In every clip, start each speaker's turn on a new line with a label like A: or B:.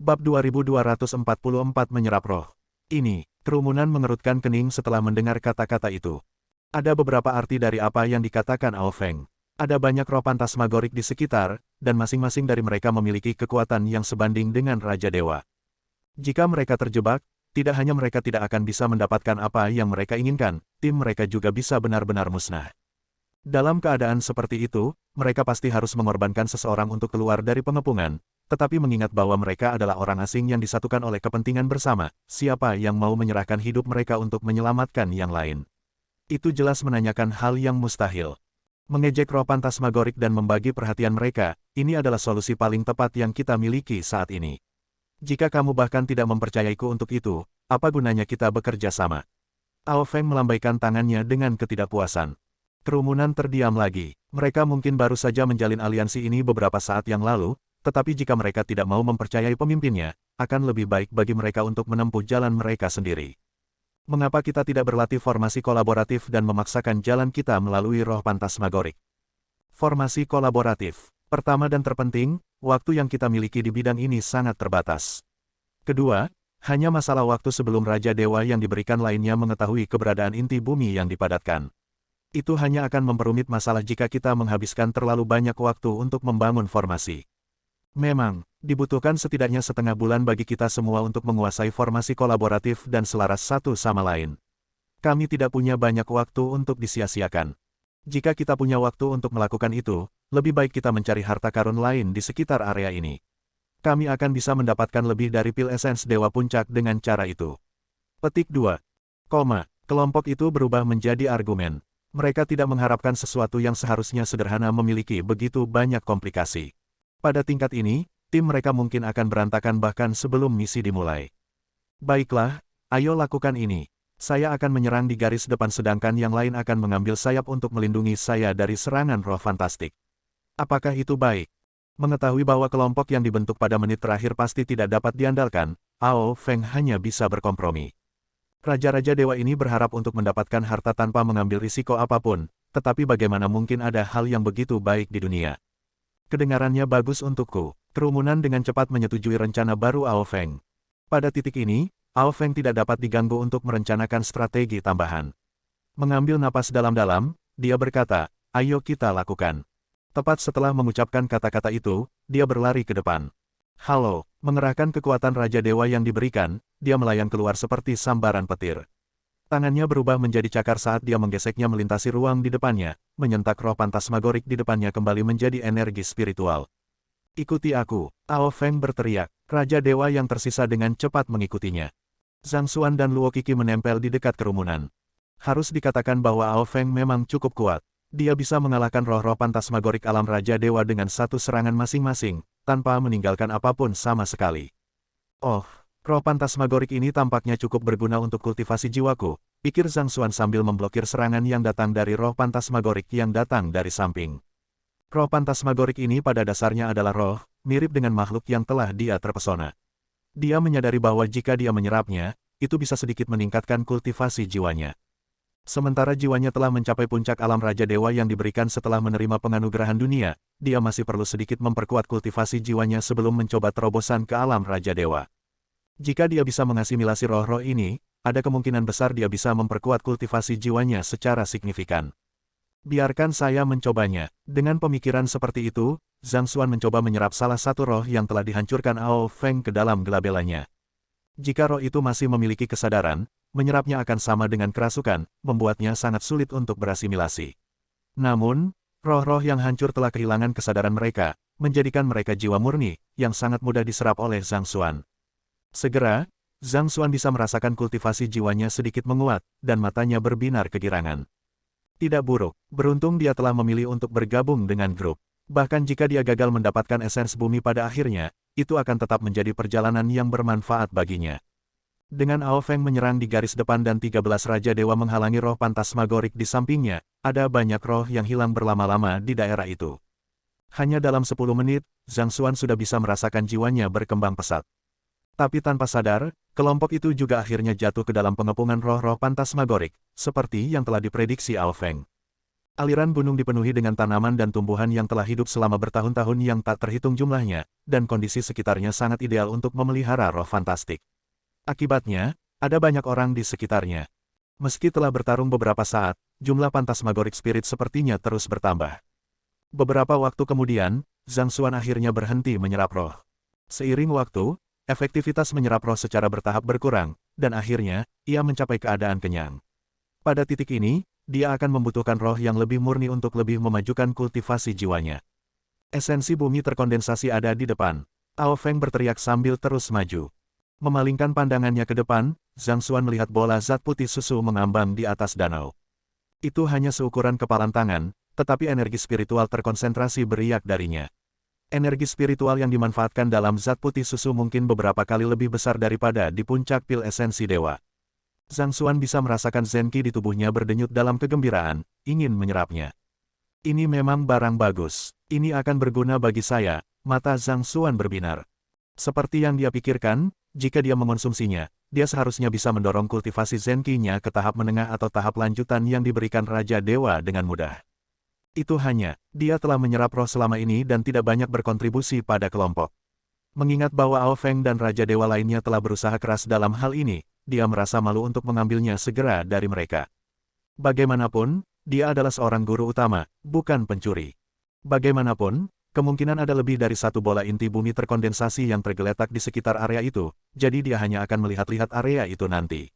A: Bab 2244 menyerap roh. Ini, kerumunan mengerutkan kening setelah mendengar kata-kata itu. Ada beberapa arti dari apa yang dikatakan Ao Feng. Ada banyak roh fantasmagorik di sekitar, dan masing-masing dari mereka memiliki kekuatan yang sebanding dengan Raja Dewa. Jika mereka terjebak, tidak hanya mereka tidak akan bisa mendapatkan apa yang mereka inginkan, tim mereka juga bisa benar-benar musnah. Dalam keadaan seperti itu, mereka pasti harus mengorbankan seseorang untuk keluar dari pengepungan, tetapi mengingat bahwa mereka adalah orang asing yang disatukan oleh kepentingan bersama, siapa yang mau menyerahkan hidup mereka untuk menyelamatkan yang lain? Itu jelas menanyakan hal yang mustahil. Mengejek roh fantasmagorik dan membagi perhatian mereka, ini adalah solusi paling tepat yang kita miliki saat ini. Jika kamu bahkan tidak mempercayaiku untuk itu, apa gunanya kita bekerja sama? Ao Feng melambaikan tangannya dengan ketidakpuasan. Kerumunan terdiam lagi. Mereka mungkin baru saja menjalin aliansi ini beberapa saat yang lalu, tetapi jika mereka tidak mau mempercayai pemimpinnya, akan lebih baik bagi mereka untuk menempuh jalan mereka sendiri. Mengapa kita tidak berlatih formasi kolaboratif dan memaksakan jalan kita melalui roh fantasmagorik? Formasi kolaboratif. Pertama dan terpenting, waktu yang kita miliki di bidang ini sangat terbatas. Kedua, hanya masalah waktu sebelum Raja Dewa yang diberikan lainnya mengetahui keberadaan inti bumi yang dipadatkan. Itu hanya akan memperumit masalah jika kita menghabiskan terlalu banyak waktu untuk membangun formasi. Memang, dibutuhkan setidaknya setengah bulan bagi kita semua untuk menguasai formasi kolaboratif dan selaras satu sama lain. Kami tidak punya banyak waktu untuk disia-siakan. Jika kita punya waktu untuk melakukan itu, lebih baik kita mencari harta karun lain di sekitar area ini. Kami akan bisa mendapatkan lebih dari pil esens Dewa Puncak dengan cara itu. Petik 2. Kelompok itu berubah menjadi argumen. Mereka tidak mengharapkan sesuatu yang seharusnya sederhana memiliki begitu banyak komplikasi. Pada tingkat ini, tim mereka mungkin akan berantakan bahkan sebelum misi dimulai. Baiklah, ayo lakukan ini. Saya akan menyerang di garis depan sedangkan yang lain akan mengambil sayap untuk melindungi saya dari serangan roh fantastik. Apakah itu baik? Mengetahui bahwa kelompok yang dibentuk pada menit terakhir pasti tidak dapat diandalkan, Ao Feng hanya bisa berkompromi. Raja-raja dewa ini berharap untuk mendapatkan harta tanpa mengambil risiko apapun, tetapi bagaimana mungkin ada hal yang begitu baik di dunia? Kedengarannya bagus untukku. Kerumunan dengan cepat menyetujui rencana baru Ao Feng. Pada titik ini, Ao Feng tidak dapat diganggu untuk merencanakan strategi tambahan. Mengambil napas dalam-dalam, dia berkata, ayo kita lakukan. Tepat setelah mengucapkan kata-kata itu, dia berlari ke depan. Halo, mengerahkan kekuatan Raja Dewa yang diberikan, dia melayang keluar seperti sambaran petir. Tangannya berubah menjadi cakar saat dia menggeseknya melintasi ruang di depannya, menyentak roh fantasmagorik di depannya kembali menjadi energi spiritual. Ikuti aku, Ao Feng berteriak. Raja Dewa yang tersisa dengan cepat mengikutinya. Zhang Xuan dan Luo Qiki menempel di dekat kerumunan. Harus dikatakan bahwa Ao Feng memang cukup kuat. Dia bisa mengalahkan roh-roh fantasmagorik alam Raja Dewa dengan satu serangan masing-masing, tanpa meninggalkan apapun sama sekali. Oh, roh fantasmagorik ini tampaknya cukup berguna untuk kultivasi jiwaku, pikir Zhang Xuan sambil memblokir serangan yang datang dari roh fantasmagorik yang datang dari samping. Roh fantasmagorik ini pada dasarnya adalah roh, mirip dengan makhluk yang telah dia terpesona. Dia menyadari bahwa jika dia menyerapnya, itu bisa sedikit meningkatkan kultivasi jiwanya. Sementara jiwanya telah mencapai puncak alam Raja Dewa yang diberikan setelah menerima penganugerahan dunia, dia masih perlu sedikit memperkuat kultivasi jiwanya sebelum mencoba terobosan ke alam Raja Dewa. Jika dia bisa mengasimilasi roh-roh ini, ada kemungkinan besar dia bisa memperkuat kultivasi jiwanya secara signifikan. Biarkan saya mencobanya. Dengan pemikiran seperti itu, Zhang Xuan mencoba menyerap salah satu roh yang telah dihancurkan Ao Feng ke dalam gelabelanya. Jika roh itu masih memiliki kesadaran, menyerapnya akan sama dengan kerasukan, membuatnya sangat sulit untuk berasimilasi. Namun, roh-roh yang hancur telah kehilangan kesadaran mereka, menjadikan mereka jiwa murni, yang sangat mudah diserap oleh Zhang Xuan. Segera, Zhang Xuan bisa merasakan kultivasi jiwanya sedikit menguat, dan matanya berbinar kegirangan. Tidak buruk, beruntung dia telah memilih untuk bergabung dengan grup. Bahkan jika dia gagal mendapatkan esens bumi pada akhirnya, itu akan tetap menjadi perjalanan yang bermanfaat baginya. Dengan Ao Feng menyerang di garis depan dan 13 Raja Dewa menghalangi roh fantasmagorik di sampingnya, ada banyak roh yang hilang berlama-lama di daerah itu. Hanya dalam 10 menit, Zhang Xuan sudah bisa merasakan jiwanya berkembang pesat. Tapi tanpa sadar, kelompok itu juga akhirnya jatuh ke dalam pengepungan roh-roh fantasmagorik, seperti yang telah diprediksi Ao Feng. Aliran gunung dipenuhi dengan tanaman dan tumbuhan yang telah hidup selama bertahun-tahun yang tak terhitung jumlahnya, dan kondisi sekitarnya sangat ideal untuk memelihara roh fantastik. Akibatnya, ada banyak orang di sekitarnya. Meski telah bertarung beberapa saat, jumlah Phantasmagoric Spirit sepertinya terus bertambah. Beberapa waktu kemudian, Zhang Xuan akhirnya berhenti menyerap roh. Seiring waktu, efektivitas menyerap roh secara bertahap berkurang, dan akhirnya, ia mencapai keadaan kenyang. Pada titik ini, dia akan membutuhkan roh yang lebih murni untuk lebih memajukan kultivasi jiwanya. Esensi bumi terkondensasi ada di depan. Ao Feng berteriak sambil terus maju. Memalingkan pandangannya ke depan, Zhang Xuan melihat bola zat putih susu mengambang di atas danau. Itu hanya seukuran kepalan tangan, tetapi energi spiritual terkonsentrasi beriak darinya. Energi spiritual yang dimanfaatkan dalam zat putih susu mungkin beberapa kali lebih besar daripada di puncak pil esensi dewa. Zhang Xuan bisa merasakan Zenki di tubuhnya berdenyut dalam kegembiraan, ingin menyerapnya. Ini memang barang bagus. Ini akan berguna bagi saya, mata Zhang Xuan berbinar. Seperti yang dia pikirkan, jika dia mengonsumsinya, dia seharusnya bisa mendorong kultivasi Zenki-nya ke tahap menengah atau tahap lanjutan yang diberikan Raja Dewa dengan mudah. Itu hanya, dia telah menyerap roh selama ini dan tidak banyak berkontribusi pada kelompok. Mengingat bahwa Ao Feng dan Raja Dewa lainnya telah berusaha keras dalam hal ini, dia merasa malu untuk mengambilnya segera dari mereka. Bagaimanapun, dia adalah seorang guru utama, bukan pencuri. Bagaimanapun, kemungkinan ada lebih dari satu bola inti bumi terkondensasi yang tergeletak di sekitar area itu, jadi dia hanya akan melihat-lihat area itu nanti.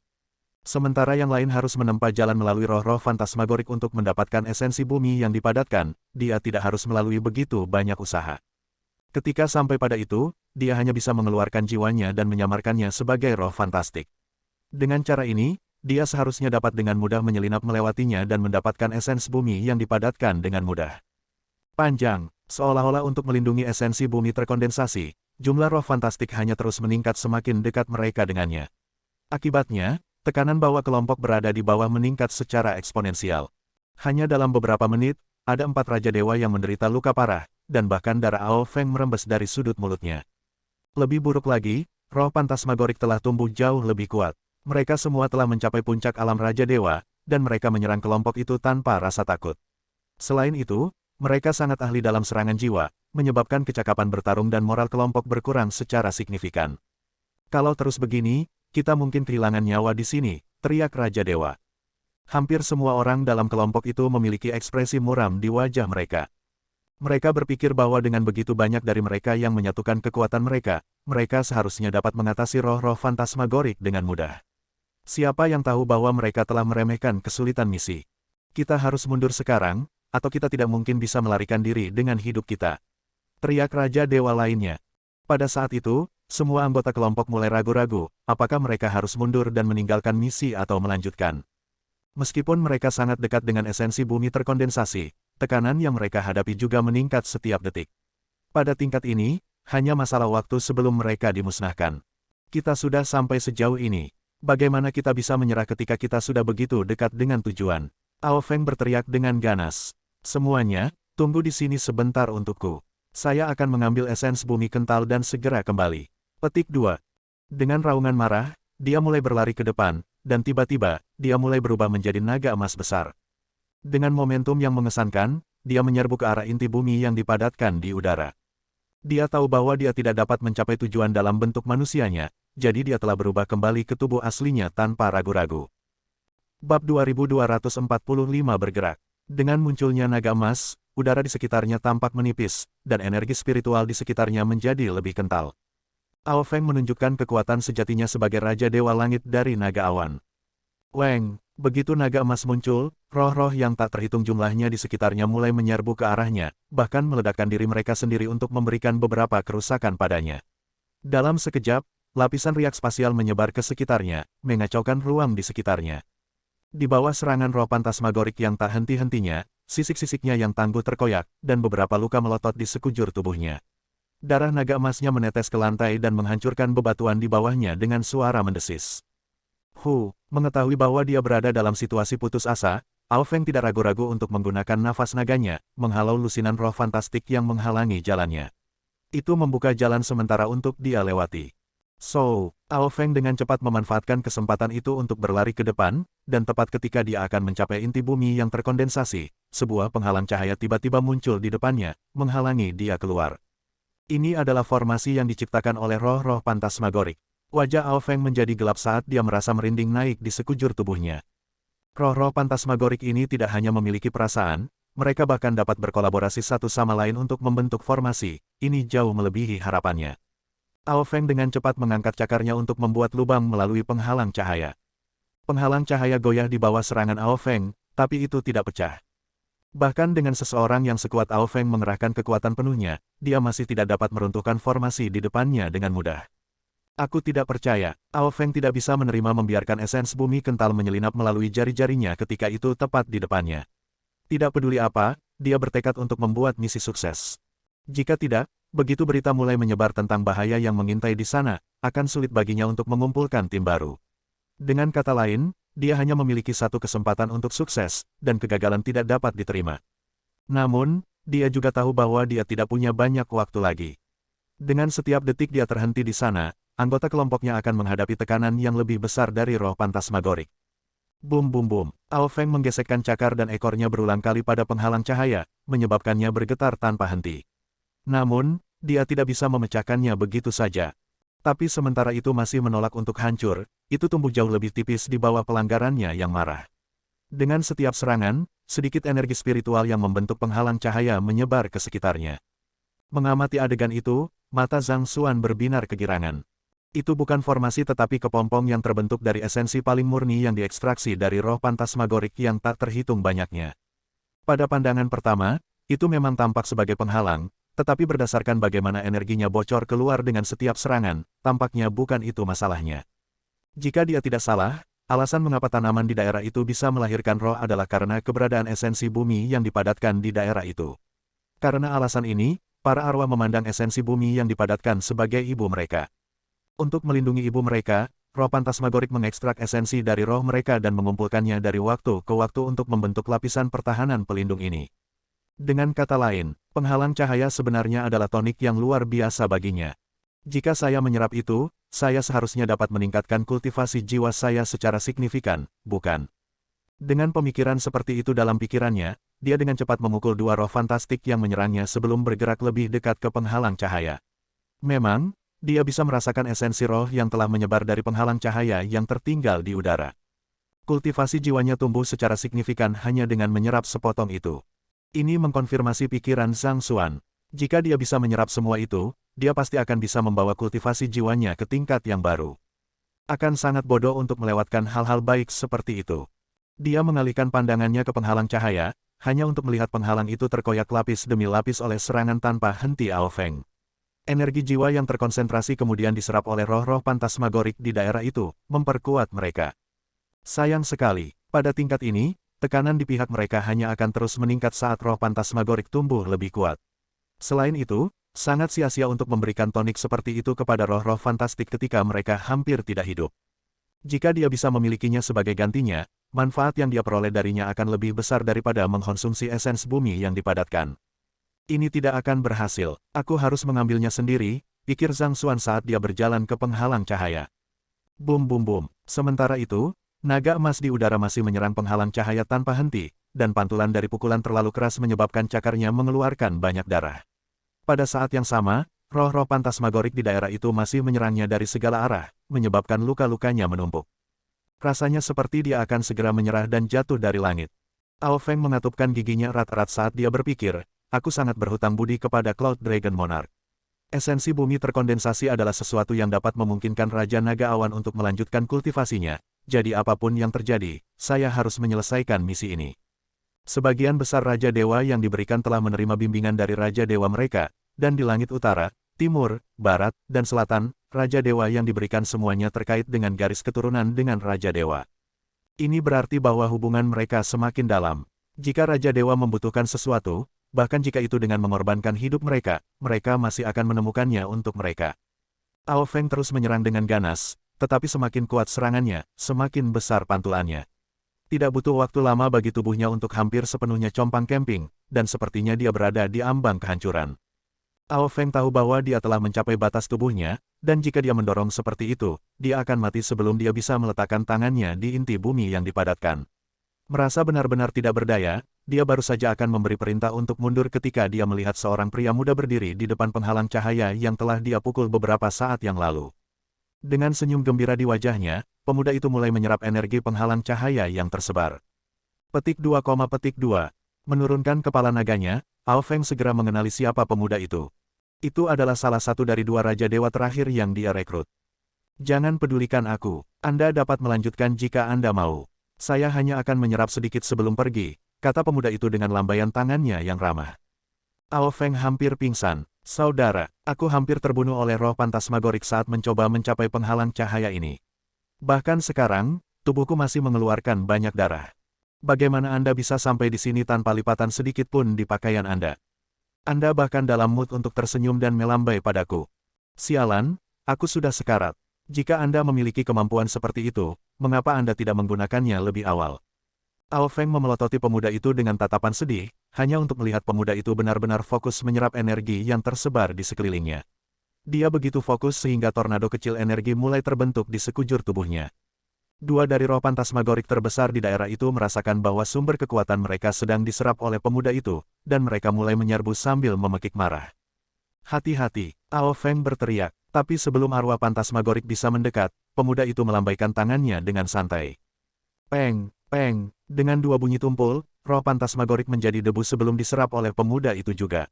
A: Sementara yang lain harus menempa jalan melalui roh-roh fantasmagorik untuk mendapatkan esensi bumi yang dipadatkan, dia tidak harus melalui begitu banyak usaha. Ketika sampai pada itu, dia hanya bisa mengeluarkan jiwanya dan menyamarkannya sebagai roh fantastik. Dengan cara ini, dia seharusnya dapat dengan mudah menyelinap melewatinya dan mendapatkan esens bumi yang dipadatkan dengan mudah. Panjang, seolah-olah untuk melindungi esensi bumi terkondensasi, jumlah roh fantastik hanya terus meningkat semakin dekat mereka dengannya. Akibatnya, tekanan bawah kelompok berada di bawah meningkat secara eksponensial. Hanya dalam beberapa menit, ada 4 Raja Dewa yang menderita luka parah, dan bahkan darah Ao Feng merembes dari sudut mulutnya. Lebih buruk lagi, roh Phantasmagorik telah tumbuh jauh lebih kuat. Mereka semua telah mencapai puncak alam Raja Dewa, dan mereka menyerang kelompok itu tanpa rasa takut. Selain itu, mereka sangat ahli dalam serangan jiwa, menyebabkan kecakapan bertarung dan moral kelompok berkurang secara signifikan. Kalau terus begini, kita mungkin kehilangan nyawa di sini, teriak Raja Dewa. Hampir semua orang dalam kelompok itu memiliki ekspresi muram di wajah mereka. Mereka berpikir bahwa dengan begitu banyak dari mereka yang menyatukan kekuatan mereka, mereka seharusnya dapat mengatasi roh-roh fantasmagorik dengan mudah. Siapa yang tahu bahwa mereka telah meremehkan kesulitan misi? Kita harus mundur sekarang, atau kita tidak mungkin bisa melarikan diri dengan hidup kita. Teriak Raja Dewa lainnya. Pada saat itu, semua anggota kelompok mulai ragu-ragu, apakah mereka harus mundur dan meninggalkan misi atau melanjutkan. Meskipun mereka sangat dekat dengan esensi bumi terkondensasi, tekanan yang mereka hadapi juga meningkat setiap detik. Pada tingkat ini, hanya masalah waktu sebelum mereka dimusnahkan. Kita sudah sampai sejauh ini. Bagaimana kita bisa menyerah ketika kita sudah begitu dekat dengan tujuan? Ao Feng berteriak dengan ganas. Semuanya, tunggu di sini sebentar untukku. Saya akan mengambil esens bumi kental dan segera kembali. Petik 2. Dengan raungan marah, dia mulai berlari ke depan, dan tiba-tiba, dia mulai berubah menjadi naga emas besar. Dengan momentum yang mengesankan, dia menyerbu ke arah inti bumi yang dipadatkan di udara. Dia tahu bahwa dia tidak dapat mencapai tujuan dalam bentuk manusianya, jadi dia telah berubah kembali ke tubuh aslinya tanpa ragu-ragu. Bab 2245 bergerak. Dengan munculnya naga emas, udara di sekitarnya tampak menipis, dan energi spiritual di sekitarnya menjadi lebih kental. Ao Feng menunjukkan kekuatan sejatinya sebagai Raja Dewa Langit dari naga awan. Weng, begitu naga emas muncul, roh-roh yang tak terhitung jumlahnya di sekitarnya mulai menyerbu ke arahnya, bahkan meledakkan diri mereka sendiri untuk memberikan beberapa kerusakan padanya. Dalam sekejap, lapisan riak spasial menyebar ke sekitarnya, mengacaukan ruang di sekitarnya. Di bawah serangan roh Phantasmagorik yang tak henti-hentinya, sisik-sisiknya yang tangguh terkoyak, dan beberapa luka melotot di sekujur tubuhnya. Darah naga emasnya menetes ke lantai dan menghancurkan bebatuan di bawahnya dengan suara mendesis. Mengetahui bahwa dia berada dalam situasi putus asa, Ao Feng tidak ragu-ragu untuk menggunakan nafas naganya, menghalau lusinan roh fantastik yang menghalangi jalannya. Itu membuka jalan sementara untuk dia lewati. So, Ao Feng dengan cepat memanfaatkan kesempatan itu untuk berlari ke depan, dan tepat ketika dia akan mencapai inti bumi yang terkondensasi, sebuah penghalang cahaya tiba-tiba muncul di depannya, menghalangi dia keluar. Ini adalah formasi yang diciptakan oleh roh-roh pantasmagorik. Wajah Ao Feng menjadi gelap saat dia merasa merinding naik di sekujur tubuhnya. Roh-roh pantasmagorik ini tidak hanya memiliki perasaan, mereka bahkan dapat berkolaborasi satu sama lain untuk membentuk formasi, ini jauh melebihi harapannya. Ao Feng dengan cepat mengangkat cakarnya untuk membuat lubang melalui penghalang cahaya. Penghalang cahaya goyah di bawah serangan Ao Feng, tapi itu tidak pecah. Bahkan dengan seseorang yang sekuat Ao Feng mengerahkan kekuatan penuhnya, dia masih tidak dapat meruntuhkan formasi di depannya dengan mudah. Aku tidak percaya, Ao Feng tidak bisa menerima membiarkan esens bumi kental menyelinap melalui jari-jarinya ketika itu tepat di depannya. Tidak peduli apa, dia bertekad untuk membuat misi sukses. Jika tidak, begitu berita mulai menyebar tentang bahaya yang mengintai di sana, akan sulit baginya untuk mengumpulkan tim baru. Dengan kata lain, dia hanya memiliki satu kesempatan untuk sukses, dan kegagalan tidak dapat diterima. Namun, dia juga tahu bahwa dia tidak punya banyak waktu lagi. Dengan setiap detik dia terhenti di sana, anggota kelompoknya akan menghadapi tekanan yang lebih besar dari roh pantasmagorik. Bum bum bum, Ao Feng menggesekkan cakar dan ekornya berulang kali pada penghalang cahaya, menyebabkannya bergetar tanpa henti. Namun, dia tidak bisa memecahkannya begitu saja. Tapi sementara itu masih menolak untuk hancur, itu tumbuh jauh lebih tipis di bawah pelanggarannya yang marah. Dengan setiap serangan, sedikit energi spiritual yang membentuk penghalang cahaya menyebar ke sekitarnya. Mengamati adegan itu, mata Zhang Xuan berbinar kegirangan. Itu bukan formasi tetapi kepompong yang terbentuk dari esensi paling murni yang diekstraksi dari roh pantasmagorik yang tak terhitung banyaknya. Pada pandangan pertama, itu memang tampak sebagai penghalang, tetapi berdasarkan bagaimana energinya bocor keluar dengan setiap serangan, tampaknya bukan itu masalahnya. Jika dia tidak salah, alasan mengapa tanaman di daerah itu bisa melahirkan roh adalah karena keberadaan esensi bumi yang dipadatkan di daerah itu. Karena alasan ini, para arwah memandang esensi bumi yang dipadatkan sebagai ibu mereka. Untuk melindungi ibu mereka, roh pantasmagorik mengekstrak esensi dari roh mereka dan mengumpulkannya dari waktu ke waktu untuk membentuk lapisan pertahanan pelindung ini. Dengan kata lain, penghalang cahaya sebenarnya adalah tonik yang luar biasa baginya. Jika saya menyerap itu, saya seharusnya dapat meningkatkan kultivasi jiwa saya secara signifikan, bukan? Dengan pemikiran seperti itu dalam pikirannya, dia dengan cepat memukul dua roh fantastik yang menyerangnya sebelum bergerak lebih dekat ke penghalang cahaya. Memang, dia bisa merasakan esensi roh yang telah menyebar dari penghalang cahaya yang tertinggal di udara. Kultivasi jiwanya tumbuh secara signifikan hanya dengan menyerap sepotong itu. Ini mengkonfirmasi pikiran Zhang Xuan. Jika dia bisa menyerap semua itu, dia pasti akan bisa membawa kultivasi jiwanya ke tingkat yang baru. Akan sangat bodoh untuk melewatkan hal-hal baik seperti itu. Dia mengalihkan pandangannya ke penghalang cahaya, hanya untuk melihat penghalang itu terkoyak lapis demi lapis oleh serangan tanpa henti Ao Feng. Energi jiwa yang terkonsentrasi kemudian diserap oleh roh-roh pantasmagorik di daerah itu, memperkuat mereka. Sayang sekali, pada tingkat ini, tekanan di pihak mereka hanya akan terus meningkat saat roh pantasmagorik tumbuh lebih kuat. Selain itu, sangat sia-sia untuk memberikan tonik seperti itu kepada roh-roh fantastik ketika mereka hampir tidak hidup. Jika dia bisa memilikinya sebagai gantinya, manfaat yang dia peroleh darinya akan lebih besar daripada mengkonsumsi esens bumi yang dipadatkan. Ini tidak akan berhasil, aku harus mengambilnya sendiri, pikir Zhang Xuan saat dia berjalan ke penghalang cahaya. Bum bum bum, sementara itu, naga emas di udara masih menyerang penghalang cahaya tanpa henti, dan pantulan dari pukulan terlalu keras menyebabkan cakarnya mengeluarkan banyak darah. Pada saat yang sama, roh-roh pantasmagorik di daerah itu masih menyerangnya dari segala arah, menyebabkan luka-lukanya menumpuk. Rasanya seperti dia akan segera menyerah dan jatuh dari langit. Ao Feng mengatupkan giginya erat-erat saat dia berpikir, aku sangat berhutang budi kepada Cloud Dragon Monarch. Esensi bumi terkondensasi adalah sesuatu yang dapat memungkinkan Raja Naga Awan untuk melanjutkan kultivasinya, jadi apapun yang terjadi, saya harus menyelesaikan misi ini. Sebagian besar Raja Dewa yang diberikan telah menerima bimbingan dari Raja Dewa mereka, dan di langit utara, timur, barat, dan selatan, Raja Dewa yang diberikan semuanya terkait dengan garis keturunan dengan Raja Dewa. Ini berarti bahwa hubungan mereka semakin dalam. Jika Raja Dewa membutuhkan sesuatu, bahkan jika itu dengan mengorbankan hidup mereka, mereka masih akan menemukannya untuk mereka. Ao Feng terus menyerang dengan ganas, tetapi semakin kuat serangannya, semakin besar pantulannya. Tidak butuh waktu lama bagi tubuhnya untuk hampir sepenuhnya compang-camping, dan sepertinya dia berada di ambang kehancuran. Ao Feng tahu bahwa dia telah mencapai batas tubuhnya, dan jika dia mendorong seperti itu, dia akan mati sebelum dia bisa meletakkan tangannya di inti bumi yang dipadatkan. Merasa benar-benar tidak berdaya, dia baru saja akan memberi perintah untuk mundur ketika dia melihat seorang pria muda berdiri di depan penghalang cahaya yang telah dia pukul beberapa saat yang lalu. Dengan senyum gembira di wajahnya, pemuda itu mulai menyerap energi penghalang cahaya yang tersebar. Petik 2, petik 2. Menurunkan kepala naganya, Ao Feng segera mengenali siapa pemuda itu. Itu adalah salah satu dari dua Raja Dewa terakhir yang dia rekrut. Jangan pedulikan aku, Anda dapat melanjutkan jika Anda mau. Saya hanya akan menyerap sedikit sebelum pergi, kata pemuda itu dengan lambaian tangannya yang ramah. Ao Feng hampir pingsan. Saudara, aku hampir terbunuh oleh roh pantasmagorik saat mencoba mencapai penghalang cahaya ini. Bahkan sekarang, tubuhku masih mengeluarkan banyak darah. Bagaimana Anda bisa sampai di sini tanpa lipatan sedikit pun di pakaian Anda? Anda bahkan dalam mood untuk tersenyum dan melambai padaku. Sialan, aku sudah sekarat. Jika Anda memiliki kemampuan seperti itu, mengapa Anda tidak menggunakannya lebih awal? Ao Feng memelototi pemuda itu dengan tatapan sedih, hanya untuk melihat pemuda itu benar-benar fokus menyerap energi yang tersebar di sekelilingnya. Dia begitu fokus sehingga tornado kecil energi mulai terbentuk di sekujur tubuhnya. Dua dari roh pantasmagorik terbesar di daerah itu merasakan bahwa sumber kekuatan mereka sedang diserap oleh pemuda itu, dan mereka mulai menyerbu sambil memekik marah. Hati-hati, Ao Feng berteriak, tapi sebelum arwah pantasmagorik bisa mendekat, pemuda itu melambaikan tangannya dengan santai. Peng, peng, dengan dua bunyi tumpul, roh pantasmagorik menjadi debu sebelum diserap oleh pemuda itu juga.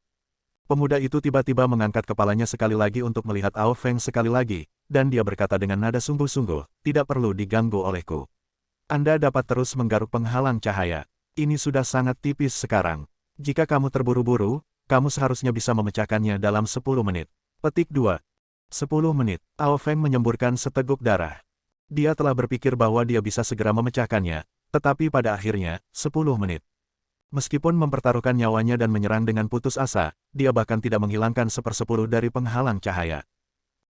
A: Pemuda itu tiba-tiba mengangkat kepalanya sekali lagi untuk melihat Ao Feng sekali lagi, dan dia berkata dengan nada sungguh-sungguh, tidak perlu diganggu olehku. Anda dapat terus menggaruk penghalang cahaya. Ini sudah sangat tipis sekarang. Jika kamu terburu-buru, kamu seharusnya bisa memecahkannya dalam 10 menit. Petik 2. 10 menit. Ao Feng menyemburkan seteguk darah. Dia telah berpikir bahwa dia bisa segera memecahkannya, tetapi pada akhirnya, 10 menit. Meskipun mempertaruhkan nyawanya dan menyerang dengan putus asa, dia bahkan tidak menghilangkan 1/10 dari penghalang cahaya.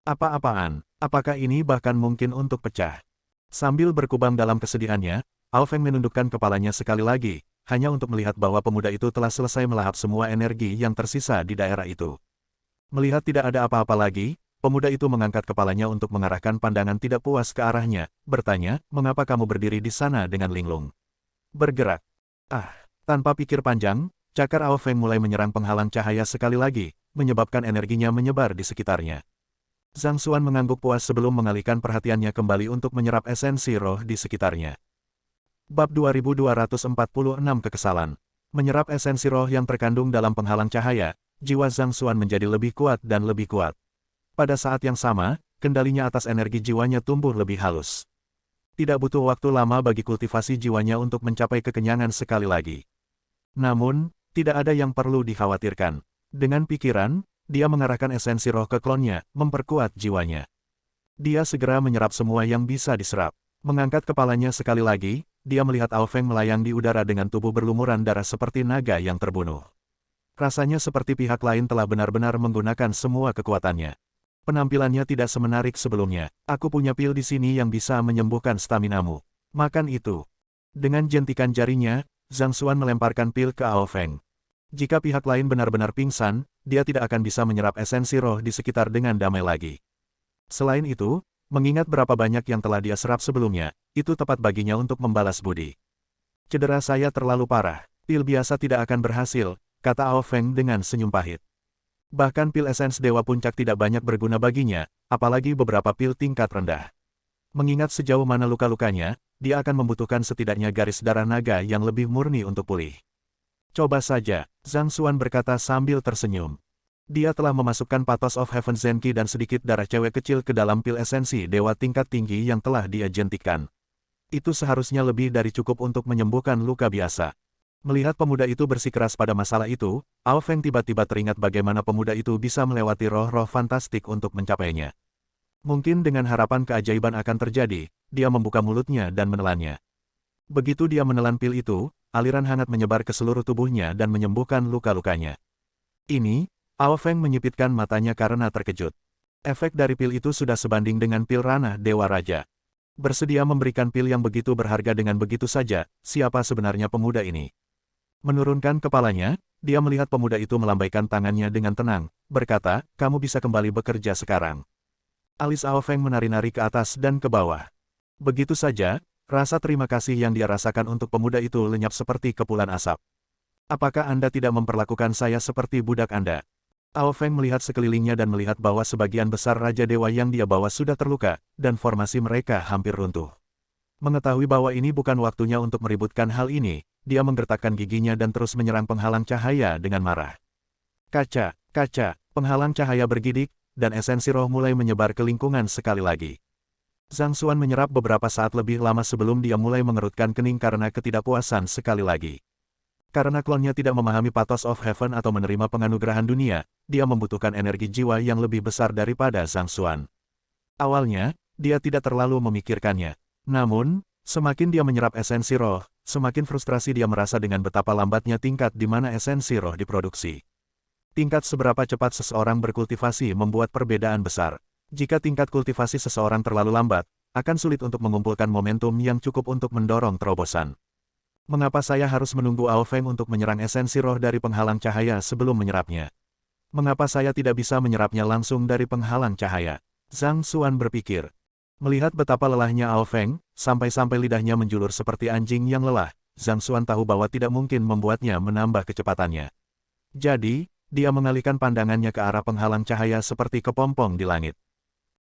A: Apa-apaan? Apakah ini bahkan mungkin untuk pecah? Sambil berkubang dalam kesedihannya, Ao Feng menundukkan kepalanya sekali lagi, hanya untuk melihat bahwa pemuda itu telah selesai melahap semua energi yang tersisa di daerah itu. Melihat tidak ada apa-apa lagi, pemuda itu mengangkat kepalanya untuk mengarahkan pandangan tidak puas ke arahnya, bertanya, mengapa kamu berdiri di sana dengan linglung? Bergerak. Tanpa pikir panjang, cakar Ao Feng mulai menyerang penghalang cahaya sekali lagi, menyebabkan energinya menyebar di sekitarnya. Zhang Xuan mengangguk puas sebelum mengalihkan perhatiannya kembali untuk menyerap esensi roh di sekitarnya. Bab 2246 Kekesalan. Menyerap esensi roh yang terkandung dalam penghalang cahaya, jiwa Zhang Xuan menjadi lebih kuat dan lebih kuat. Pada saat yang sama, kendalinya atas energi jiwanya tumbuh lebih halus. Tidak butuh waktu lama bagi kultivasi jiwanya untuk mencapai kekenyangan sekali lagi. Namun, tidak ada yang perlu dikhawatirkan. Dengan pikiran, dia mengarahkan esensi roh ke klonnya, memperkuat jiwanya. Dia segera menyerap semua yang bisa diserap. Mengangkat kepalanya sekali lagi, dia melihat Ao Feng melayang di udara dengan tubuh berlumuran darah seperti naga yang terbunuh. Rasanya seperti pihak lain telah benar-benar menggunakan semua kekuatannya. Penampilannya tidak semenarik sebelumnya. Aku punya pil di sini yang bisa menyembuhkan staminamu. Makan itu. Dengan jentikan jarinya, Zhang Xuan melemparkan pil ke Ao Feng. Jika pihak lain benar-benar pingsan, dia tidak akan bisa menyerap esensi roh di sekitar dengan damai lagi. Selain itu, mengingat berapa banyak yang telah dia serap sebelumnya, itu tepat baginya untuk membalas budi. Cedera saya terlalu parah. Pil biasa tidak akan berhasil, kata Ao Feng dengan senyum pahit. Bahkan pil esens Dewa Puncak tidak banyak berguna baginya, apalagi beberapa pil tingkat rendah. Mengingat sejauh mana luka-lukanya, dia akan membutuhkan setidaknya garis darah naga yang lebih murni untuk pulih. Coba saja, Zhang Xuan berkata sambil tersenyum. Dia telah memasukkan Pathos of Heaven Zenki dan sedikit darah cewek kecil ke dalam pil esensi dewa tingkat tinggi yang telah dia jentikan. Itu seharusnya lebih dari cukup untuk menyembuhkan luka biasa. Melihat pemuda itu bersikeras pada masalah itu, Ao Feng tiba-tiba teringat bagaimana pemuda itu bisa melewati roh-roh fantastik untuk mencapainya. Mungkin dengan harapan keajaiban akan terjadi, dia membuka mulutnya dan menelannya. Begitu dia menelan pil itu, aliran hangat menyebar ke seluruh tubuhnya dan menyembuhkan luka-lukanya. Ini, Ao Feng menyipitkan matanya karena terkejut. Efek dari pil itu sudah sebanding dengan pil ranah Dewa Raja. Bersedia memberikan pil yang begitu berharga dengan begitu saja, siapa sebenarnya pemuda ini? Menurunkan kepalanya, dia melihat pemuda itu melambaikan tangannya dengan tenang, berkata, kamu bisa kembali bekerja sekarang. Alis Ao Feng menari-nari ke atas dan ke bawah. Begitu saja, rasa terima kasih yang dia rasakan untuk pemuda itu lenyap seperti kepulan asap. Apakah Anda tidak memperlakukan saya seperti budak Anda? Ao Feng melihat sekelilingnya dan melihat bahwa sebagian besar Raja Dewa yang dia bawa sudah terluka, dan formasi mereka hampir runtuh. Mengetahui bahwa ini bukan waktunya untuk meributkan hal ini, dia menggertakkan giginya dan terus menyerang penghalang cahaya dengan marah. Kaca, kaca, penghalang cahaya bergidik, dan esensi roh mulai menyebar ke lingkungan sekali lagi. Zhang Xuan menyerap beberapa saat lebih lama sebelum dia mulai mengerutkan kening karena ketidakpuasan sekali lagi. Karena klonnya tidak memahami Pathos of Heaven atau menerima penganugerahan dunia, dia membutuhkan energi jiwa yang lebih besar daripada Zhang Xuan. Awalnya, dia tidak terlalu memikirkannya. Namun, semakin dia menyerap esensi roh, semakin frustrasi dia merasa dengan betapa lambatnya tingkat di mana esensi roh diproduksi. Tingkat seberapa cepat seseorang berkultivasi membuat perbedaan besar. Jika tingkat kultivasi seseorang terlalu lambat, akan sulit untuk mengumpulkan momentum yang cukup untuk mendorong terobosan. Mengapa saya harus menunggu Ao Feng untuk menyerang esensi roh dari penghalang cahaya sebelum menyerapnya? Mengapa saya tidak bisa menyerapnya langsung dari penghalang cahaya? Zhang Xuan berpikir. Melihat betapa lelahnya Ao Feng, sampai-sampai lidahnya menjulur seperti anjing yang lelah, Zhang Xuan tahu bahwa tidak mungkin membuatnya menambah kecepatannya. Jadi, dia mengalihkan pandangannya ke arah penghalang cahaya seperti kepompong di langit.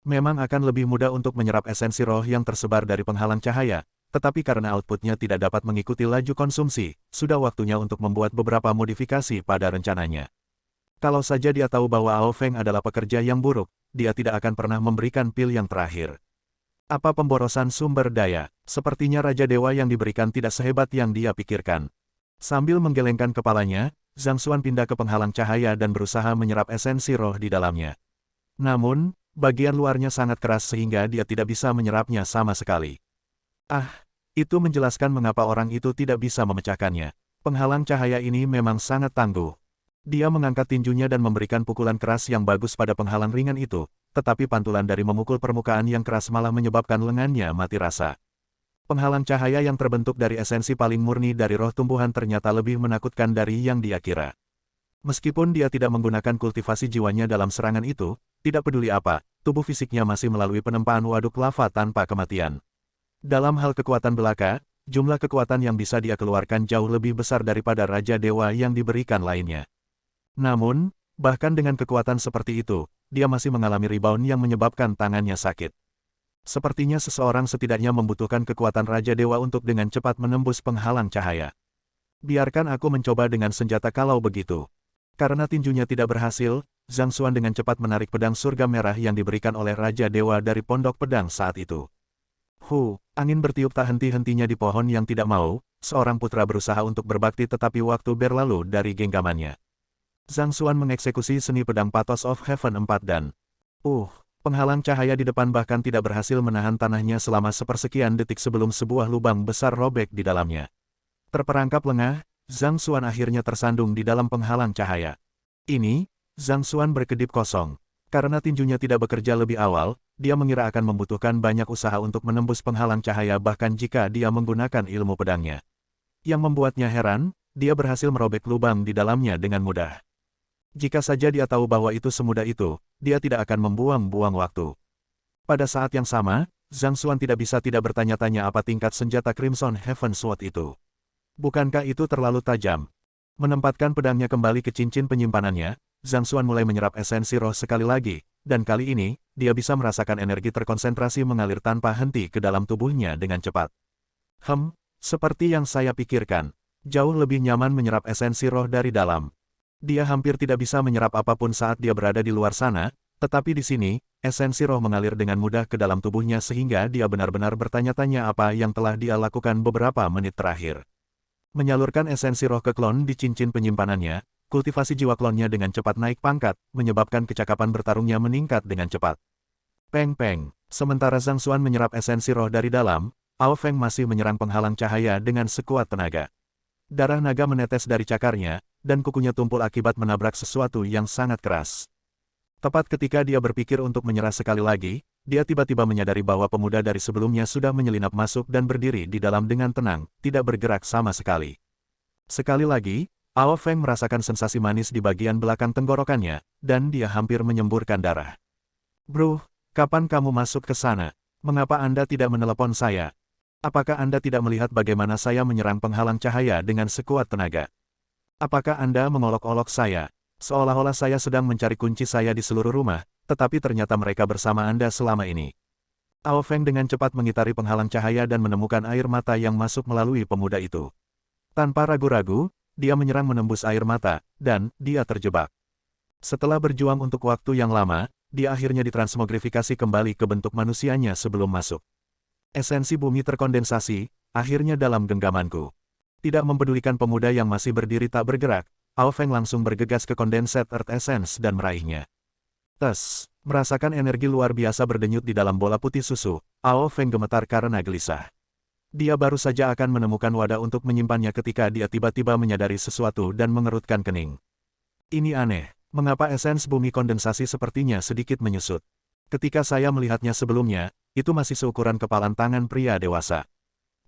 A: Memang akan lebih mudah untuk menyerap esensi roh yang tersebar dari penghalang cahaya, tetapi karena outputnya tidak dapat mengikuti laju konsumsi, sudah waktunya untuk membuat beberapa modifikasi pada rencananya. Kalau saja dia tahu bahwa Ao Feng adalah pekerja yang buruk, dia tidak akan pernah memberikan pil yang terakhir. Apa pemborosan sumber daya? Sepertinya Raja Dewa yang diberikan tidak sehebat yang dia pikirkan. Sambil menggelengkan kepalanya, Zhang Xuan pindah ke penghalang cahaya dan berusaha menyerap esensi roh di dalamnya. Namun, bagian luarnya sangat keras sehingga dia tidak bisa menyerapnya sama sekali. Itu menjelaskan mengapa orang itu tidak bisa memecahkannya. Penghalang cahaya ini memang sangat tangguh. Dia mengangkat tinjunya dan memberikan pukulan keras yang bagus pada penghalang ringan itu, tetapi pantulan dari memukul permukaan yang keras malah menyebabkan lengannya mati rasa. Penghalang cahaya yang terbentuk dari esensi paling murni dari roh tumbuhan ternyata lebih menakutkan dari yang dia kira. Meskipun dia tidak menggunakan kultivasi jiwanya dalam serangan itu, tidak peduli apa, tubuh fisiknya masih melalui penempaan waduk lava tanpa kematian. Dalam hal kekuatan belaka, jumlah kekuatan yang bisa dia keluarkan jauh lebih besar daripada Raja Dewa yang diberikan lainnya. Namun, bahkan dengan kekuatan seperti itu, dia masih mengalami rebound yang menyebabkan tangannya sakit. Sepertinya seseorang setidaknya membutuhkan kekuatan Raja Dewa untuk dengan cepat menembus penghalang cahaya. Biarkan aku mencoba dengan senjata kalau begitu. Karena tinjunya tidak berhasil, Zhang Xuan dengan cepat menarik pedang surga merah yang diberikan oleh Raja Dewa dari pondok pedang saat itu. Angin bertiup tak henti-hentinya di pohon yang tidak mau, seorang putra berusaha untuk berbakti tetapi waktu berlalu dari genggamannya. Zhang Xuan mengeksekusi seni pedang Pathos of Heaven 4 dan penghalang cahaya di depan bahkan tidak berhasil menahan tanahnya selama sepersekian detik sebelum sebuah lubang besar robek di dalamnya. Terperangkap lengah, Zhang Xuan akhirnya tersandung di dalam penghalang cahaya. Ini, Zhang Xuan berkedip kosong. Karena tinjunya tidak bekerja lebih awal, dia mengira akan membutuhkan banyak usaha untuk menembus penghalang cahaya bahkan jika dia menggunakan ilmu pedangnya. Yang membuatnya heran, dia berhasil merobek lubang di dalamnya dengan mudah. Jika saja dia tahu bahwa itu semudah itu, dia tidak akan membuang-buang waktu. Pada saat yang sama, Zhang Xuan tidak bisa tidak bertanya-tanya apa tingkat senjata Crimson Heaven Sword itu. Bukankah itu terlalu tajam? Menempatkan pedangnya kembali ke cincin penyimpanannya, Zhang Xuan mulai menyerap esensi roh sekali lagi, dan kali ini, dia bisa merasakan energi terkonsentrasi mengalir tanpa henti ke dalam tubuhnya dengan cepat. Seperti yang saya pikirkan, jauh lebih nyaman menyerap esensi roh dari dalam. Dia hampir tidak bisa menyerap apapun saat dia berada di luar sana, tetapi di sini, esensi roh mengalir dengan mudah ke dalam tubuhnya sehingga dia benar-benar bertanya-tanya apa yang telah dia lakukan beberapa menit terakhir. Menyalurkan esensi roh ke klon di cincin penyimpanannya, kultivasi jiwa klonnya dengan cepat naik pangkat, menyebabkan kecakapan bertarungnya meningkat dengan cepat. Peng-peng, sementara Zhang Xuan menyerap esensi roh dari dalam, Ao Feng masih menyerang penghalang cahaya dengan sekuat tenaga. Darah naga menetes dari cakarnya, dan kukunya tumpul akibat menabrak sesuatu yang sangat keras. Tepat ketika dia berpikir untuk menyerah sekali lagi, dia tiba-tiba menyadari bahwa pemuda dari sebelumnya sudah menyelinap masuk dan berdiri di dalam dengan tenang, tidak bergerak sama sekali. Sekali lagi, Ao Feng merasakan sensasi manis di bagian belakang tenggorokannya, dan dia hampir menyemburkan darah. Bro, kapan kamu masuk ke sana? Mengapa Anda tidak menelepon saya? Apakah Anda tidak melihat bagaimana saya menyerang penghalang cahaya dengan sekuat tenaga? Apakah Anda mengolok-olok saya? Seolah-olah saya sedang mencari kunci saya di seluruh rumah, tetapi ternyata mereka bersama Anda selama ini. Ao Feng dengan cepat mengitari penghalang cahaya dan menemukan air mata yang masuk melalui pemuda itu. Tanpa ragu-ragu, dia menyerang menembus air mata, dan dia terjebak. Setelah berjuang untuk waktu yang lama, dia akhirnya ditransmogrifikasi kembali ke bentuk manusianya sebelum masuk. Esensi bumi terkondensasi, akhirnya dalam genggamanku. Tidak mempedulikan pemuda yang masih berdiri tak bergerak, Ao Feng langsung bergegas ke Condensed Earth Essence dan meraihnya. Tes, merasakan energi luar biasa berdenyut di dalam bola putih susu, Ao Feng gemetar karena gelisah. Dia baru saja akan menemukan wadah untuk menyimpannya ketika dia tiba-tiba menyadari sesuatu dan mengerutkan kening. Ini aneh, mengapa esens bumi kondensasi sepertinya sedikit menyusut? Ketika saya melihatnya sebelumnya, itu masih seukuran kepalan tangan pria dewasa.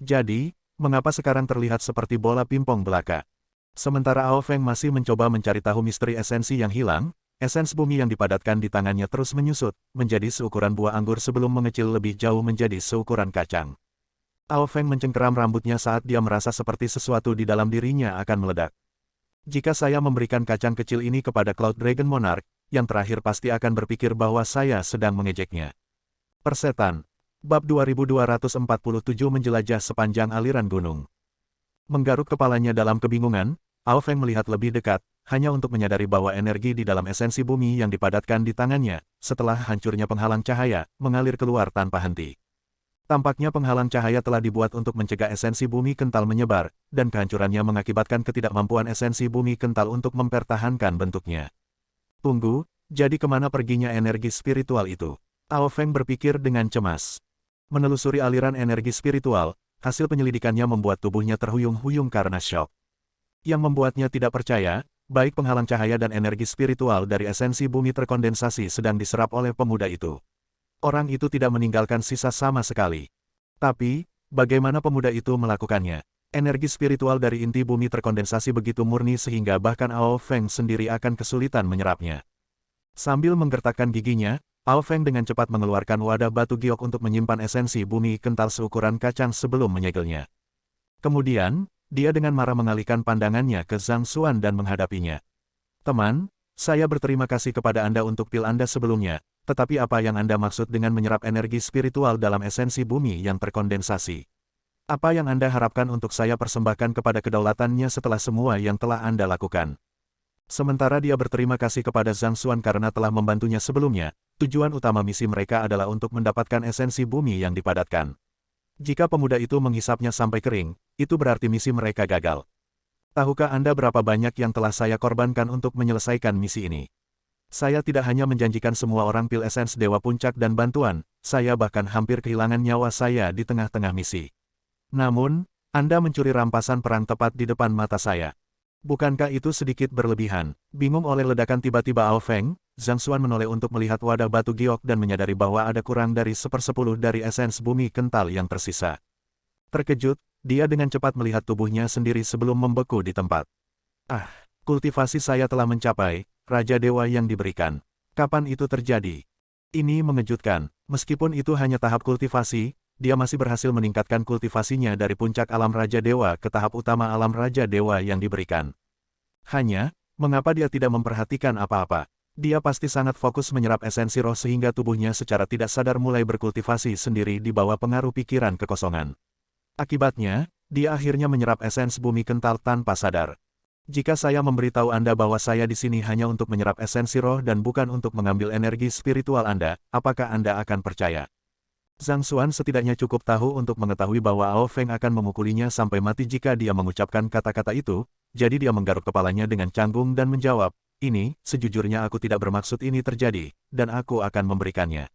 A: Jadi, mengapa sekarang terlihat seperti bola pimpong belaka? Sementara Ao Feng masih mencoba mencari tahu misteri esensi yang hilang, esens bumi yang dipadatkan di tangannya terus menyusut, menjadi seukuran buah anggur sebelum mengecil lebih jauh menjadi seukuran kacang. Ao Feng mencengkeram rambutnya saat dia merasa seperti sesuatu di dalam dirinya akan meledak. Jika saya memberikan kacang kecil ini kepada Cloud Dragon Monarch, yang terakhir pasti akan berpikir bahwa saya sedang mengejeknya. Persetan. Bab 2247 menjelajah sepanjang aliran gunung. Menggaruk kepalanya dalam kebingungan, Ao Feng melihat lebih dekat, hanya untuk menyadari bahwa energi di dalam esensi bumi yang dipadatkan di tangannya, setelah hancurnya penghalang cahaya, mengalir keluar tanpa henti. Tampaknya penghalang cahaya telah dibuat untuk mencegah esensi bumi kental menyebar, dan kehancurannya mengakibatkan ketidakmampuan esensi bumi kental untuk mempertahankan bentuknya. Tunggu, jadi kemana perginya energi spiritual itu? Ao Feng berpikir dengan cemas. Menelusuri aliran energi spiritual, hasil penyelidikannya membuat tubuhnya terhuyung-huyung karena syok. Yang membuatnya tidak percaya, baik penghalang cahaya dan energi spiritual dari esensi bumi terkondensasi sedang diserap oleh pemuda itu. Orang itu tidak meninggalkan sisa sama sekali. Tapi, bagaimana pemuda itu melakukannya? Energi spiritual dari inti bumi terkondensasi begitu murni sehingga bahkan Ao Feng sendiri akan kesulitan menyerapnya. Sambil menggertakkan giginya, Ao Feng dengan cepat mengeluarkan wadah batu giok untuk menyimpan esensi bumi kental seukuran kacang sebelum menyegelnya. Kemudian, dia dengan marah mengalihkan pandangannya ke Zhang Xuan dan menghadapinya. Teman, saya berterima kasih kepada Anda untuk pil Anda sebelumnya. Tetapi apa yang Anda maksud dengan menyerap energi spiritual dalam esensi bumi yang terkondensasi? Apa yang Anda harapkan untuk saya persembahkan kepada kedaulatannya setelah semua yang telah Anda lakukan? Sementara dia berterima kasih kepada Zhang Xuan karena telah membantunya sebelumnya, tujuan utama misi mereka adalah untuk mendapatkan esensi bumi yang dipadatkan. Jika pemuda itu menghisapnya sampai kering, itu berarti misi mereka gagal. Tahukah Anda berapa banyak yang telah saya korbankan untuk menyelesaikan misi ini? Saya tidak hanya menjanjikan semua orang pil esens Dewa Puncak dan bantuan, saya bahkan hampir kehilangan nyawa saya di tengah-tengah misi. Namun, Anda mencuri rampasan perang tepat di depan mata saya. Bukankah itu sedikit berlebihan? Bingung oleh ledakan tiba-tiba Ao Feng, Zhang Xuan menoleh untuk melihat wadah batu giok dan menyadari bahwa ada kurang dari 1/10 dari esens bumi kental yang tersisa. Terkejut, dia dengan cepat melihat tubuhnya sendiri sebelum membeku di tempat. Ah, kultivasi saya telah mencapai Raja Dewa yang diberikan. Kapan itu terjadi? Ini mengejutkan. Meskipun itu hanya tahap kultivasi, dia masih berhasil meningkatkan kultivasinya dari puncak alam Raja Dewa ke tahap utama alam Raja Dewa yang diberikan. Hanya, mengapa dia tidak memperhatikan apa-apa? Dia pasti sangat fokus menyerap esensi roh sehingga tubuhnya secara tidak sadar mulai berkultivasi sendiri di bawah pengaruh pikiran kekosongan. Akibatnya, dia akhirnya menyerap esens bumi kental tanpa sadar. Jika saya memberitahu Anda bahwa saya di sini hanya untuk menyerap esensi roh dan bukan untuk mengambil energi spiritual Anda, apakah Anda akan percaya? Zhang Xuan setidaknya cukup tahu untuk mengetahui bahwa Ao Feng akan memukulinya sampai mati jika dia mengucapkan kata-kata itu, jadi dia menggaruk kepalanya dengan canggung dan menjawab, ini, sejujurnya aku tidak bermaksud ini terjadi, dan aku akan memberikannya.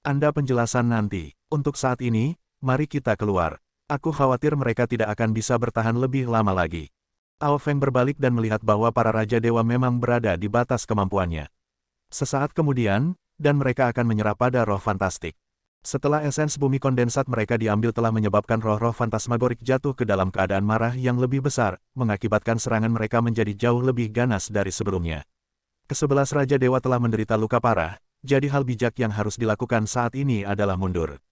A: Anda penjelasan nanti. Untuk saat ini, mari kita keluar. Aku khawatir mereka tidak akan bisa bertahan lebih lama lagi. Ao Feng berbalik dan melihat bahwa para Raja Dewa memang berada di batas kemampuannya. Sesaat kemudian, dan mereka akan menyerah pada roh fantastik. Setelah esens bumi kondensat mereka diambil telah menyebabkan roh-roh fantasmagorik jatuh ke dalam keadaan marah yang lebih besar, mengakibatkan serangan mereka menjadi jauh lebih ganas dari sebelumnya. Kesebelas Raja Dewa telah menderita luka parah, jadi hal bijak yang harus dilakukan saat ini adalah mundur.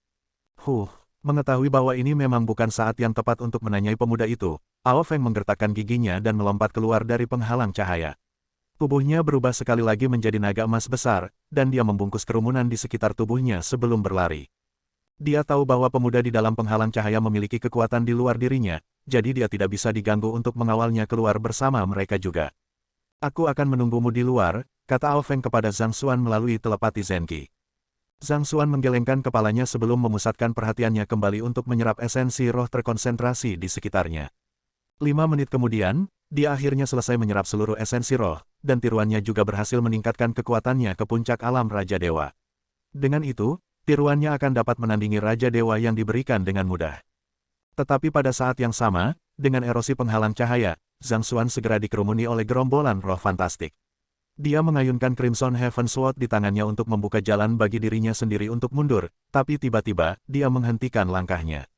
A: Mengetahui bahwa ini memang bukan saat yang tepat untuk menanyai pemuda itu, Ao Feng menggertakkan giginya dan melompat keluar dari penghalang cahaya. Tubuhnya berubah sekali lagi menjadi naga emas besar, dan dia membungkus kerumunan di sekitar tubuhnya sebelum berlari. Dia tahu bahwa pemuda di dalam penghalang cahaya memiliki kekuatan di luar dirinya, jadi dia tidak bisa diganggu untuk mengawalnya keluar bersama mereka juga. Aku akan menunggumu di luar, kata Ao Feng kepada Zhang Xuan melalui telepati Zenqi. Zhang Xuan menggelengkan kepalanya sebelum memusatkan perhatiannya kembali untuk menyerap esensi roh terkonsentrasi di sekitarnya. 5 menit kemudian, dia akhirnya selesai menyerap seluruh esensi roh, dan tiruannya juga berhasil meningkatkan kekuatannya ke puncak alam Raja Dewa. Dengan itu, tiruannya akan dapat menandingi Raja Dewa yang diberikan dengan mudah. Tetapi pada saat yang sama, dengan erosi penghalang cahaya, Zhang Xuan segera dikerumuni oleh gerombolan roh fantastik. Dia mengayunkan Crimson Heaven Sword di tangannya untuk membuka jalan bagi dirinya sendiri untuk mundur, tapi tiba-tiba, dia menghentikan langkahnya.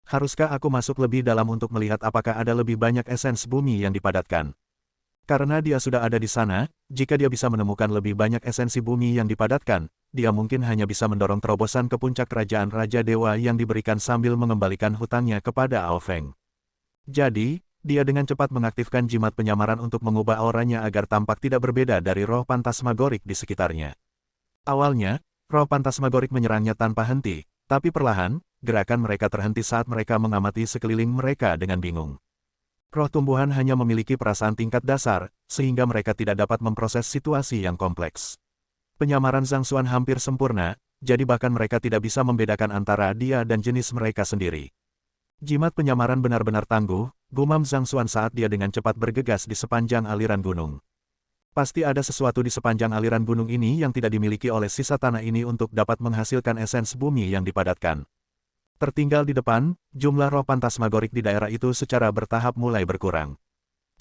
A: Haruskah aku masuk lebih dalam untuk melihat apakah ada lebih banyak esens bumi yang dipadatkan? Karena dia sudah ada di sana, jika dia bisa menemukan lebih banyak esensi bumi yang dipadatkan, dia mungkin hanya bisa mendorong terobosan ke puncak kerajaan Raja Dewa yang diberikan sambil mengembalikan hutangnya kepada Ao Feng. Jadi, dia dengan cepat mengaktifkan jimat penyamaran untuk mengubah auranya agar tampak tidak berbeda dari roh fantasmagorik di sekitarnya. Awalnya, roh fantasmagorik menyerangnya tanpa henti, tapi perlahan, gerakan mereka terhenti saat mereka mengamati sekeliling mereka dengan bingung. Roh tumbuhan hanya memiliki perasaan tingkat dasar, sehingga mereka tidak dapat memproses situasi yang kompleks. Penyamaran Zhang Xuan hampir sempurna, jadi bahkan mereka tidak bisa membedakan antara dia dan jenis mereka sendiri. Jimat penyamaran benar-benar tangguh, gumam Zhang Xuan saat dia dengan cepat bergegas di sepanjang aliran gunung. Pasti ada sesuatu di sepanjang aliran gunung ini yang tidak dimiliki oleh sisa tanah ini untuk dapat menghasilkan esens bumi yang dipadatkan. Tertinggal di depan, jumlah roh fantasmagorik di daerah itu secara bertahap mulai berkurang.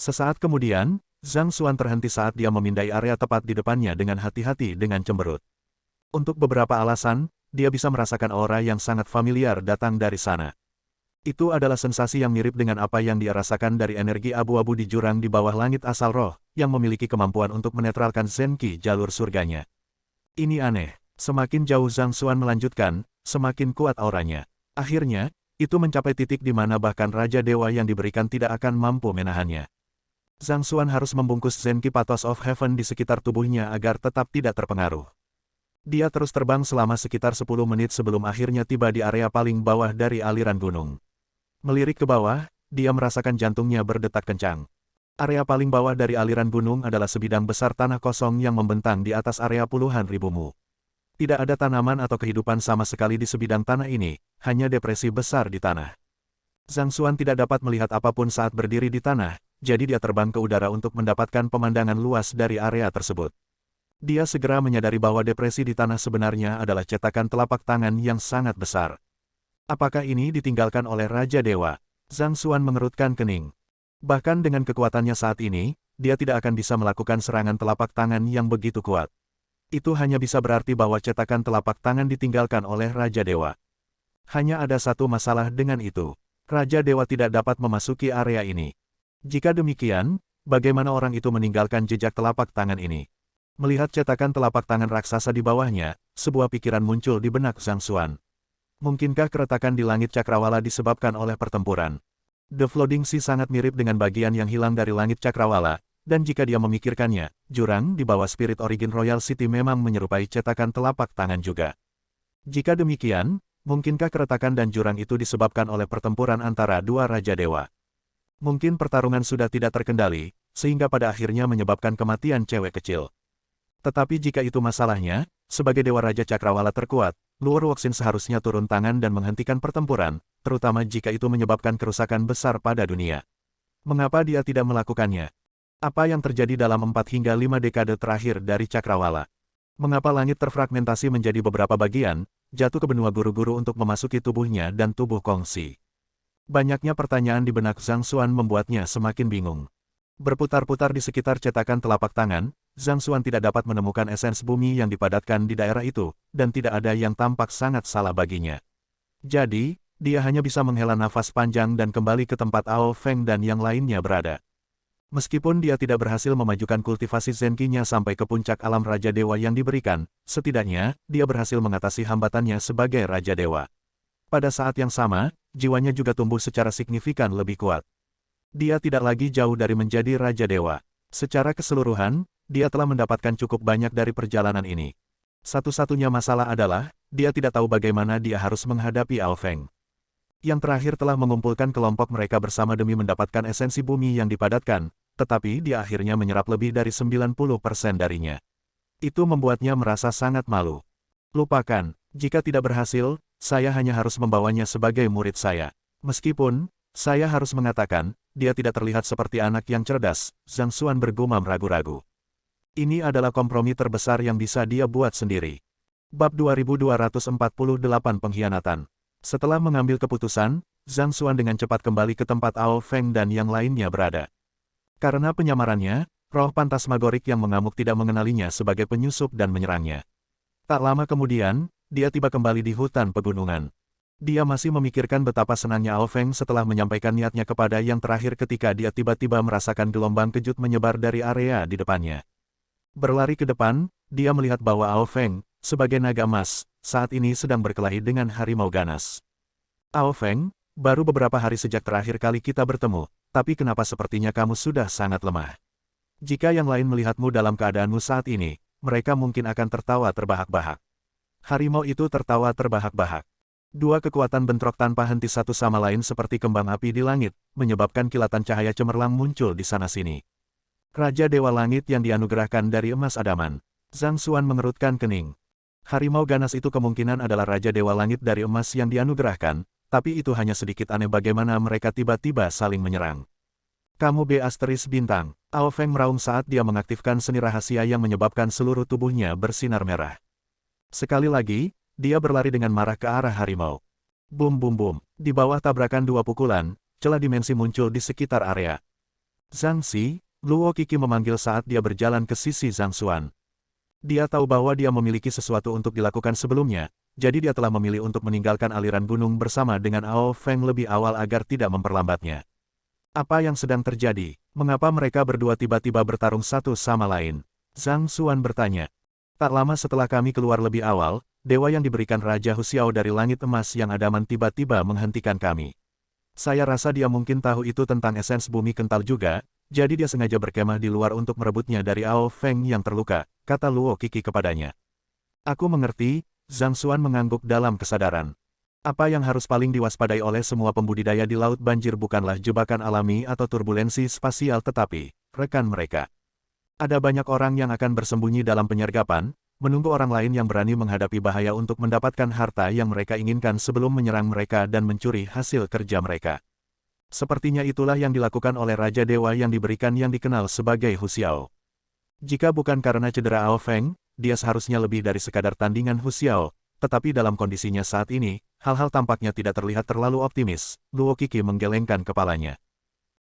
A: Sesaat kemudian, Zhang Xuan terhenti saat dia memindai area tepat di depannya dengan hati-hati dengan cemberut. Untuk beberapa alasan, dia bisa merasakan aura yang sangat familiar datang dari sana. Itu adalah sensasi yang mirip dengan apa yang dia rasakan dari energi abu-abu di jurang di bawah langit asal roh, yang memiliki kemampuan untuk menetralkan Zenqi jalur surganya. Ini aneh, semakin jauh Zhang Xuan melanjutkan, semakin kuat auranya. Akhirnya, itu mencapai titik di mana bahkan Raja Dewa yang diberikan tidak akan mampu menahannya. Zhang Xuan harus membungkus Zenqi Pathos of Heaven di sekitar tubuhnya agar tetap tidak terpengaruh. Dia terus terbang selama sekitar 10 menit sebelum akhirnya tiba di area paling bawah dari aliran gunung. Melirik ke bawah, dia merasakan jantungnya berdetak kencang. Area paling bawah dari aliran gunung adalah sebidang besar tanah kosong yang membentang di atas area puluhan ribu mu. Tidak ada tanaman atau kehidupan sama sekali di sebidang tanah ini, hanya depresi besar di tanah. Zhang Xuan tidak dapat melihat apapun saat berdiri di tanah, jadi dia terbang ke udara untuk mendapatkan pemandangan luas dari area tersebut. Dia segera menyadari bahwa depresi di tanah sebenarnya adalah cetakan telapak tangan yang sangat besar. Apakah ini ditinggalkan oleh Raja Dewa? Zhang Xuan mengerutkan kening. Bahkan dengan kekuatannya saat ini, dia tidak akan bisa melakukan serangan telapak tangan yang begitu kuat. Itu hanya bisa berarti bahwa cetakan telapak tangan ditinggalkan oleh Raja Dewa. Hanya ada satu masalah dengan itu. Raja Dewa tidak dapat memasuki area ini. Jika demikian, bagaimana orang itu meninggalkan jejak telapak tangan ini? Melihat cetakan telapak tangan raksasa di bawahnya, sebuah pikiran muncul di benak Zhang Xuan. Mungkinkah keretakan di langit Cakrawala disebabkan oleh pertempuran? The Flooding Sea sangat mirip dengan bagian yang hilang dari langit Cakrawala, dan jika dia memikirkannya, jurang di bawah Spirit Origin Royal City memang menyerupai cetakan telapak tangan juga. Jika demikian, mungkinkah keretakan dan jurang itu disebabkan oleh pertempuran antara dua Raja Dewa? Mungkin pertarungan sudah tidak terkendali, sehingga pada akhirnya menyebabkan kematian cewek kecil. Tetapi jika itu masalahnya, sebagai Dewa Raja Cakrawala terkuat, Luo Ruoxin seharusnya turun tangan dan menghentikan pertempuran, terutama jika itu menyebabkan kerusakan besar pada dunia. Mengapa dia tidak melakukannya? Apa yang terjadi dalam 4 hingga 5 dekade terakhir dari Cakrawala? Mengapa langit terfragmentasi menjadi beberapa bagian, jatuh ke benua guru-guru untuk memasuki tubuhnya dan tubuh Kongsi? Banyaknya pertanyaan di benak Zhang Xuan membuatnya semakin bingung. Berputar-putar di sekitar cetakan telapak tangan, Zhang Xuan tidak dapat menemukan esens bumi yang dipadatkan di daerah itu, dan tidak ada yang tampak sangat salah baginya. Jadi, dia hanya bisa menghela nafas panjang dan kembali ke tempat Ao Feng dan yang lainnya berada. Meskipun dia tidak berhasil memajukan kultivasi Zenki-nya sampai ke puncak alam Raja Dewa yang diberikan, setidaknya, dia berhasil mengatasi hambatannya sebagai Raja Dewa. Pada saat yang sama, jiwanya juga tumbuh secara signifikan lebih kuat. Dia tidak lagi jauh dari menjadi Raja Dewa. Secara keseluruhan, dia telah mendapatkan cukup banyak dari perjalanan ini. Satu-satunya masalah adalah, dia tidak tahu bagaimana dia harus menghadapi Ao Feng. Yang terakhir telah mengumpulkan kelompok mereka bersama demi mendapatkan esensi bumi yang dipadatkan, tetapi dia akhirnya menyerap lebih dari 90% darinya. Itu membuatnya merasa sangat malu. Lupakan, jika tidak berhasil, saya hanya harus membawanya sebagai murid saya. Meskipun, saya harus mengatakan, dia tidak terlihat seperti anak yang cerdas, Zhang Xuan bergumam ragu-ragu. Ini adalah kompromi terbesar yang bisa dia buat sendiri. Bab 2248 Pengkhianatan. Setelah mengambil keputusan, Zhang Xuan dengan cepat kembali ke tempat Ao Feng dan yang lainnya berada. Karena penyamarannya, roh fantasmagorik yang mengamuk tidak mengenalinya sebagai penyusup dan menyerangnya. Tak lama kemudian, dia tiba kembali di hutan pegunungan. Dia masih memikirkan betapa senangnya Ao Feng setelah menyampaikan niatnya kepada yang terakhir ketika dia tiba-tiba merasakan gelombang kejut menyebar dari area di depannya. Berlari ke depan, dia melihat bahwa Ao Feng, sebagai naga emas, saat ini sedang berkelahi dengan harimau ganas. Ao Feng, baru beberapa hari sejak terakhir kali kita bertemu, tapi kenapa sepertinya kamu sudah sangat lemah? Jika yang lain melihatmu dalam keadaanmu saat ini, mereka mungkin akan tertawa terbahak-bahak. Harimau itu tertawa terbahak-bahak. Dua kekuatan bentrok tanpa henti satu sama lain seperti kembang api di langit, menyebabkan kilatan cahaya cemerlang muncul di sana-sini. Raja Dewa Langit yang dianugerahkan dari emas adaman. Zhang Xuan mengerutkan kening. Harimau ganas itu kemungkinan adalah Raja Dewa Langit dari emas yang dianugerahkan, tapi itu hanya sedikit aneh bagaimana mereka tiba-tiba saling menyerang. Kamu Beasteris Bintang. Ao Feng meraung saat dia mengaktifkan seni rahasia yang menyebabkan seluruh tubuhnya bersinar merah. Sekali lagi, dia berlari dengan marah ke arah harimau. Bum bum bum. Di bawah tabrakan dua pukulan, celah dimensi muncul di sekitar area. Zhang Xi, Luo Qiki memanggil saat dia berjalan ke sisi Zhang Xuan. Dia tahu bahwa dia memiliki sesuatu untuk dilakukan sebelumnya, jadi dia telah memilih untuk meninggalkan aliran gunung bersama dengan Ao Feng lebih awal agar tidak memperlambatnya. Apa yang sedang terjadi? Mengapa mereka berdua tiba-tiba bertarung satu sama lain? Zhang Xuan bertanya. Tak lama setelah kami keluar lebih awal, dewa yang diberikan Raja Husiao dari langit emas yang adaman tiba-tiba menghentikan kami. Saya rasa dia mungkin tahu itu tentang esens bumi kental juga, jadi dia sengaja berkemah di luar untuk merebutnya dari Ao Feng yang terluka, kata Luo Qiki kepadanya. Aku mengerti, Zhang Xuan mengangguk dalam kesadaran. Apa yang harus paling diwaspadai oleh semua pembudidaya di Laut Banjir bukanlah jebakan alami atau turbulensi spasial tetapi, rekan mereka. Ada banyak orang yang akan bersembunyi dalam penyergapan, menunggu orang lain yang berani menghadapi bahaya untuk mendapatkan harta yang mereka inginkan sebelum menyerang mereka dan mencuri hasil kerja mereka. Sepertinya itulah yang dilakukan oleh Raja Dewa yang diberikan yang dikenal sebagai Husiao. Jika bukan karena cedera Ao Feng, dia seharusnya lebih dari sekadar tandingan Husiao, tetapi dalam kondisinya saat ini, hal-hal tampaknya tidak terlihat terlalu optimis. Luo Qiki menggelengkan kepalanya.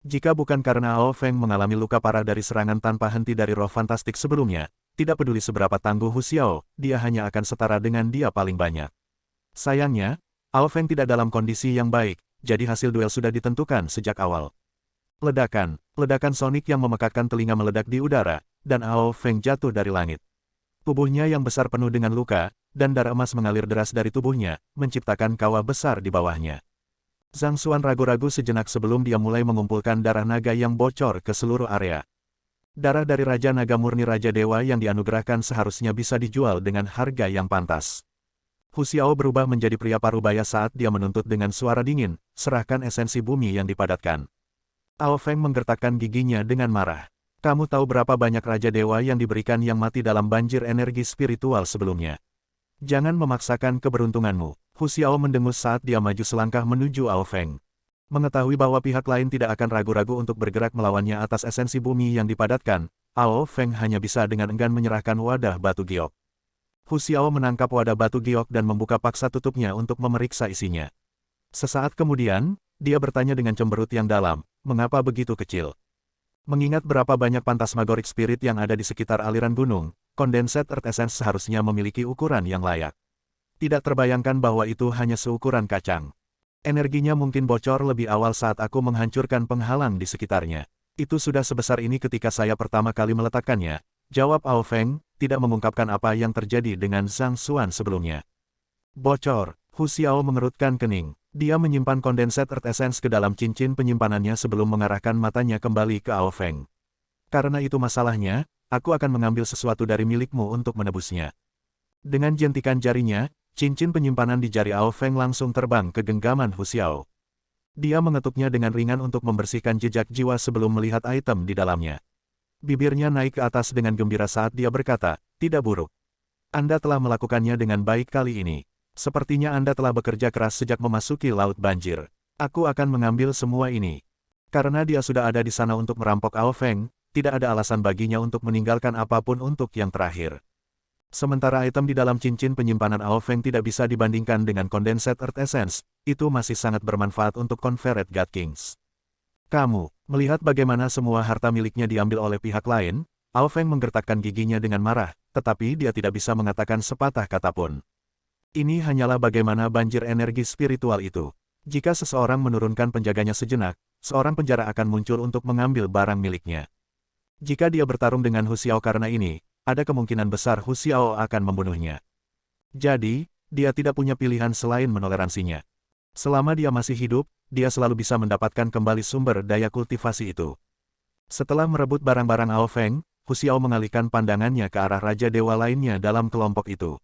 A: Jika bukan karena Ao Feng mengalami luka parah dari serangan tanpa henti dari roh fantastik sebelumnya, tidak peduli seberapa tangguh Husiao, dia hanya akan setara dengan dia paling banyak. Sayangnya, Ao Feng tidak dalam kondisi yang baik, jadi hasil duel sudah ditentukan sejak awal. Ledakan sonik yang memekakkan telinga meledak di udara, dan Ao Feng jatuh dari langit. Tubuhnya yang besar penuh dengan luka, dan darah emas mengalir deras dari tubuhnya, menciptakan kawah besar di bawahnya. Zhang Xuan ragu-ragu sejenak sebelum dia mulai mengumpulkan darah naga yang bocor ke seluruh area. Darah dari Raja Naga Murni Raja Dewa yang dianugerahkan seharusnya bisa dijual dengan harga yang pantas. Husiao berubah menjadi pria parubaya saat dia menuntut dengan suara dingin, serahkan esensi bumi yang dipadatkan. Ao Feng menggertakkan giginya dengan marah. Kamu tahu berapa banyak Raja Dewa yang diberikan yang mati dalam banjir energi spiritual sebelumnya? Jangan memaksakan keberuntunganmu. Husiao mendengus saat dia maju selangkah menuju Ao Feng. Mengetahui bahwa pihak lain tidak akan ragu-ragu untuk bergerak melawannya atas esensi bumi yang dipadatkan, Ao Feng hanya bisa dengan enggan menyerahkan wadah batu giok. Husiao menangkap wadah batu giok dan membuka paksa tutupnya untuk memeriksa isinya. Sesaat kemudian, dia bertanya dengan cemberut yang dalam, mengapa begitu kecil? Mengingat berapa banyak Phantasmagoric Spirit yang ada di sekitar aliran gunung, Condensed Earth Essence seharusnya memiliki ukuran yang layak. Tidak terbayangkan bahwa itu hanya seukuran kacang. Energinya mungkin bocor lebih awal saat aku menghancurkan penghalang di sekitarnya. Itu sudah sebesar ini ketika saya pertama kali meletakkannya, jawab Ao Feng, tidak mengungkapkan apa yang terjadi dengan Zhang Xuan sebelumnya. Bocor, Hu Xiao mengerutkan kening. Dia menyimpan Condensed Earth Essence ke dalam cincin penyimpanannya sebelum mengarahkan matanya kembali ke Ao Feng. Karena itu masalahnya, aku akan mengambil sesuatu dari milikmu untuk menebusnya. Dengan jentikan jarinya, cincin penyimpanan di jari Ao Feng langsung terbang ke genggaman Hu Xiao. Dia mengetuknya dengan ringan untuk membersihkan jejak jiwa sebelum melihat item di dalamnya. Bibirnya naik ke atas dengan gembira saat dia berkata, tidak buruk. Anda telah melakukannya dengan baik kali ini. Sepertinya Anda telah bekerja keras sejak memasuki Laut Banjir. Aku akan mengambil semua ini. Karena dia sudah ada di sana untuk merampok Ao Feng, tidak ada alasan baginya untuk meninggalkan apapun untuk yang terakhir. Sementara item di dalam cincin penyimpanan Ao Feng tidak bisa dibandingkan dengan Condensed Earth Essence, itu masih sangat bermanfaat untuk Confederate God Kings. Kamu, melihat bagaimana semua harta miliknya diambil oleh pihak lain, Ao Feng menggertakkan giginya dengan marah, tetapi dia tidak bisa mengatakan sepatah kata pun. Ini hanyalah bagaimana banjir energi spiritual itu. Jika seseorang menurunkan penjaganya sejenak, seorang penjara akan muncul untuk mengambil barang miliknya. Jika dia bertarung dengan Hu Xiao karena ini, ada kemungkinan besar Hu Xiao akan membunuhnya. Jadi, dia tidak punya pilihan selain menoleransinya. Selama dia masih hidup, dia selalu bisa mendapatkan kembali sumber daya kultivasi itu. Setelah merebut barang-barang Ao Feng, Hu Xiao mengalihkan pandangannya ke arah Raja Dewa lainnya dalam kelompok itu.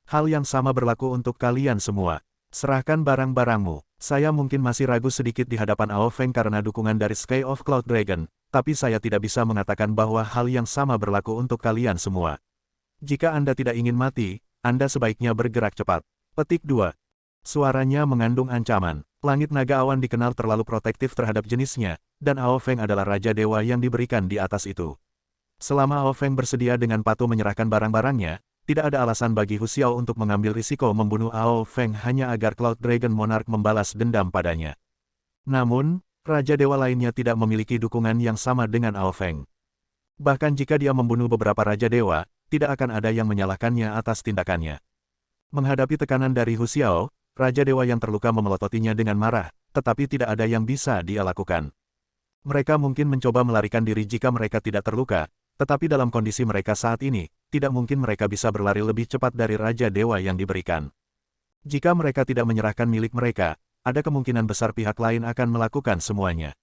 A: Hal yang sama berlaku untuk kalian semua. Serahkan barang-barangmu. Saya mungkin masih ragu sedikit di hadapan Ao Feng karena dukungan dari Sky of Cloud Dragon, tapi saya tidak bisa mengatakan bahwa hal yang sama berlaku untuk kalian semua. Jika Anda tidak ingin mati, Anda sebaiknya bergerak cepat. Petik 2. Suaranya mengandung ancaman. Langit naga awan dikenal terlalu protektif terhadap jenisnya, dan Ao Feng adalah Raja Dewa yang diberikan di atas itu. Selama Ao Feng bersedia dengan patuh menyerahkan barang-barangnya, tidak ada alasan bagi Hu Xiao untuk mengambil risiko membunuh Ao Feng hanya agar Cloud Dragon Monarch membalas dendam padanya. Namun, Raja Dewa lainnya tidak memiliki dukungan yang sama dengan Ao Feng. Bahkan jika dia membunuh beberapa Raja Dewa, tidak akan ada yang menyalahkannya atas tindakannya. Menghadapi tekanan dari Hu Xiao, Raja Dewa yang terluka memelototinya dengan marah, tetapi tidak ada yang bisa dia lakukan. Mereka mungkin mencoba melarikan diri jika mereka tidak terluka, tetapi dalam kondisi mereka saat ini, tidak mungkin mereka bisa berlari lebih cepat dari Raja Dewa yang diberikan. Jika mereka tidak menyerahkan milik mereka, ada kemungkinan besar pihak lain akan melakukan semuanya.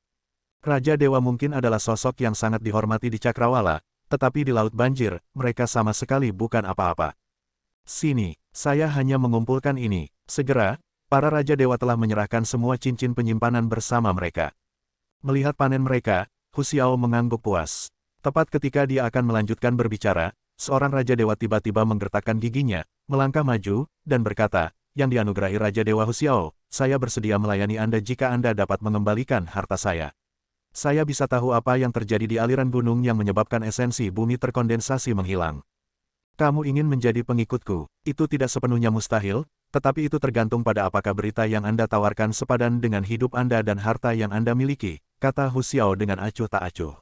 A: Raja Dewa mungkin adalah sosok yang sangat dihormati di Cakrawala, tetapi di Laut Banjir, mereka sama sekali bukan apa-apa. Sini, saya hanya mengumpulkan ini. Segera, para Raja Dewa telah menyerahkan semua cincin penyimpanan bersama mereka. Melihat panen mereka, Hu Xiao mengangguk puas. Tepat ketika dia akan melanjutkan berbicara, seorang Raja Dewa tiba-tiba menggertakkan giginya, melangkah maju, dan berkata, yang dianugerahi Raja Dewa Hu Xiao, saya bersedia melayani Anda jika Anda dapat mengembalikan harta saya. Saya bisa tahu apa yang terjadi di aliran gunung yang menyebabkan esensi bumi terkondensasi menghilang. Kamu ingin menjadi pengikutku, itu tidak sepenuhnya mustahil, tetapi itu tergantung pada apakah berita yang Anda tawarkan sepadan dengan hidup Anda dan harta yang Anda miliki, kata Hu Xiao dengan acuh tak acuh.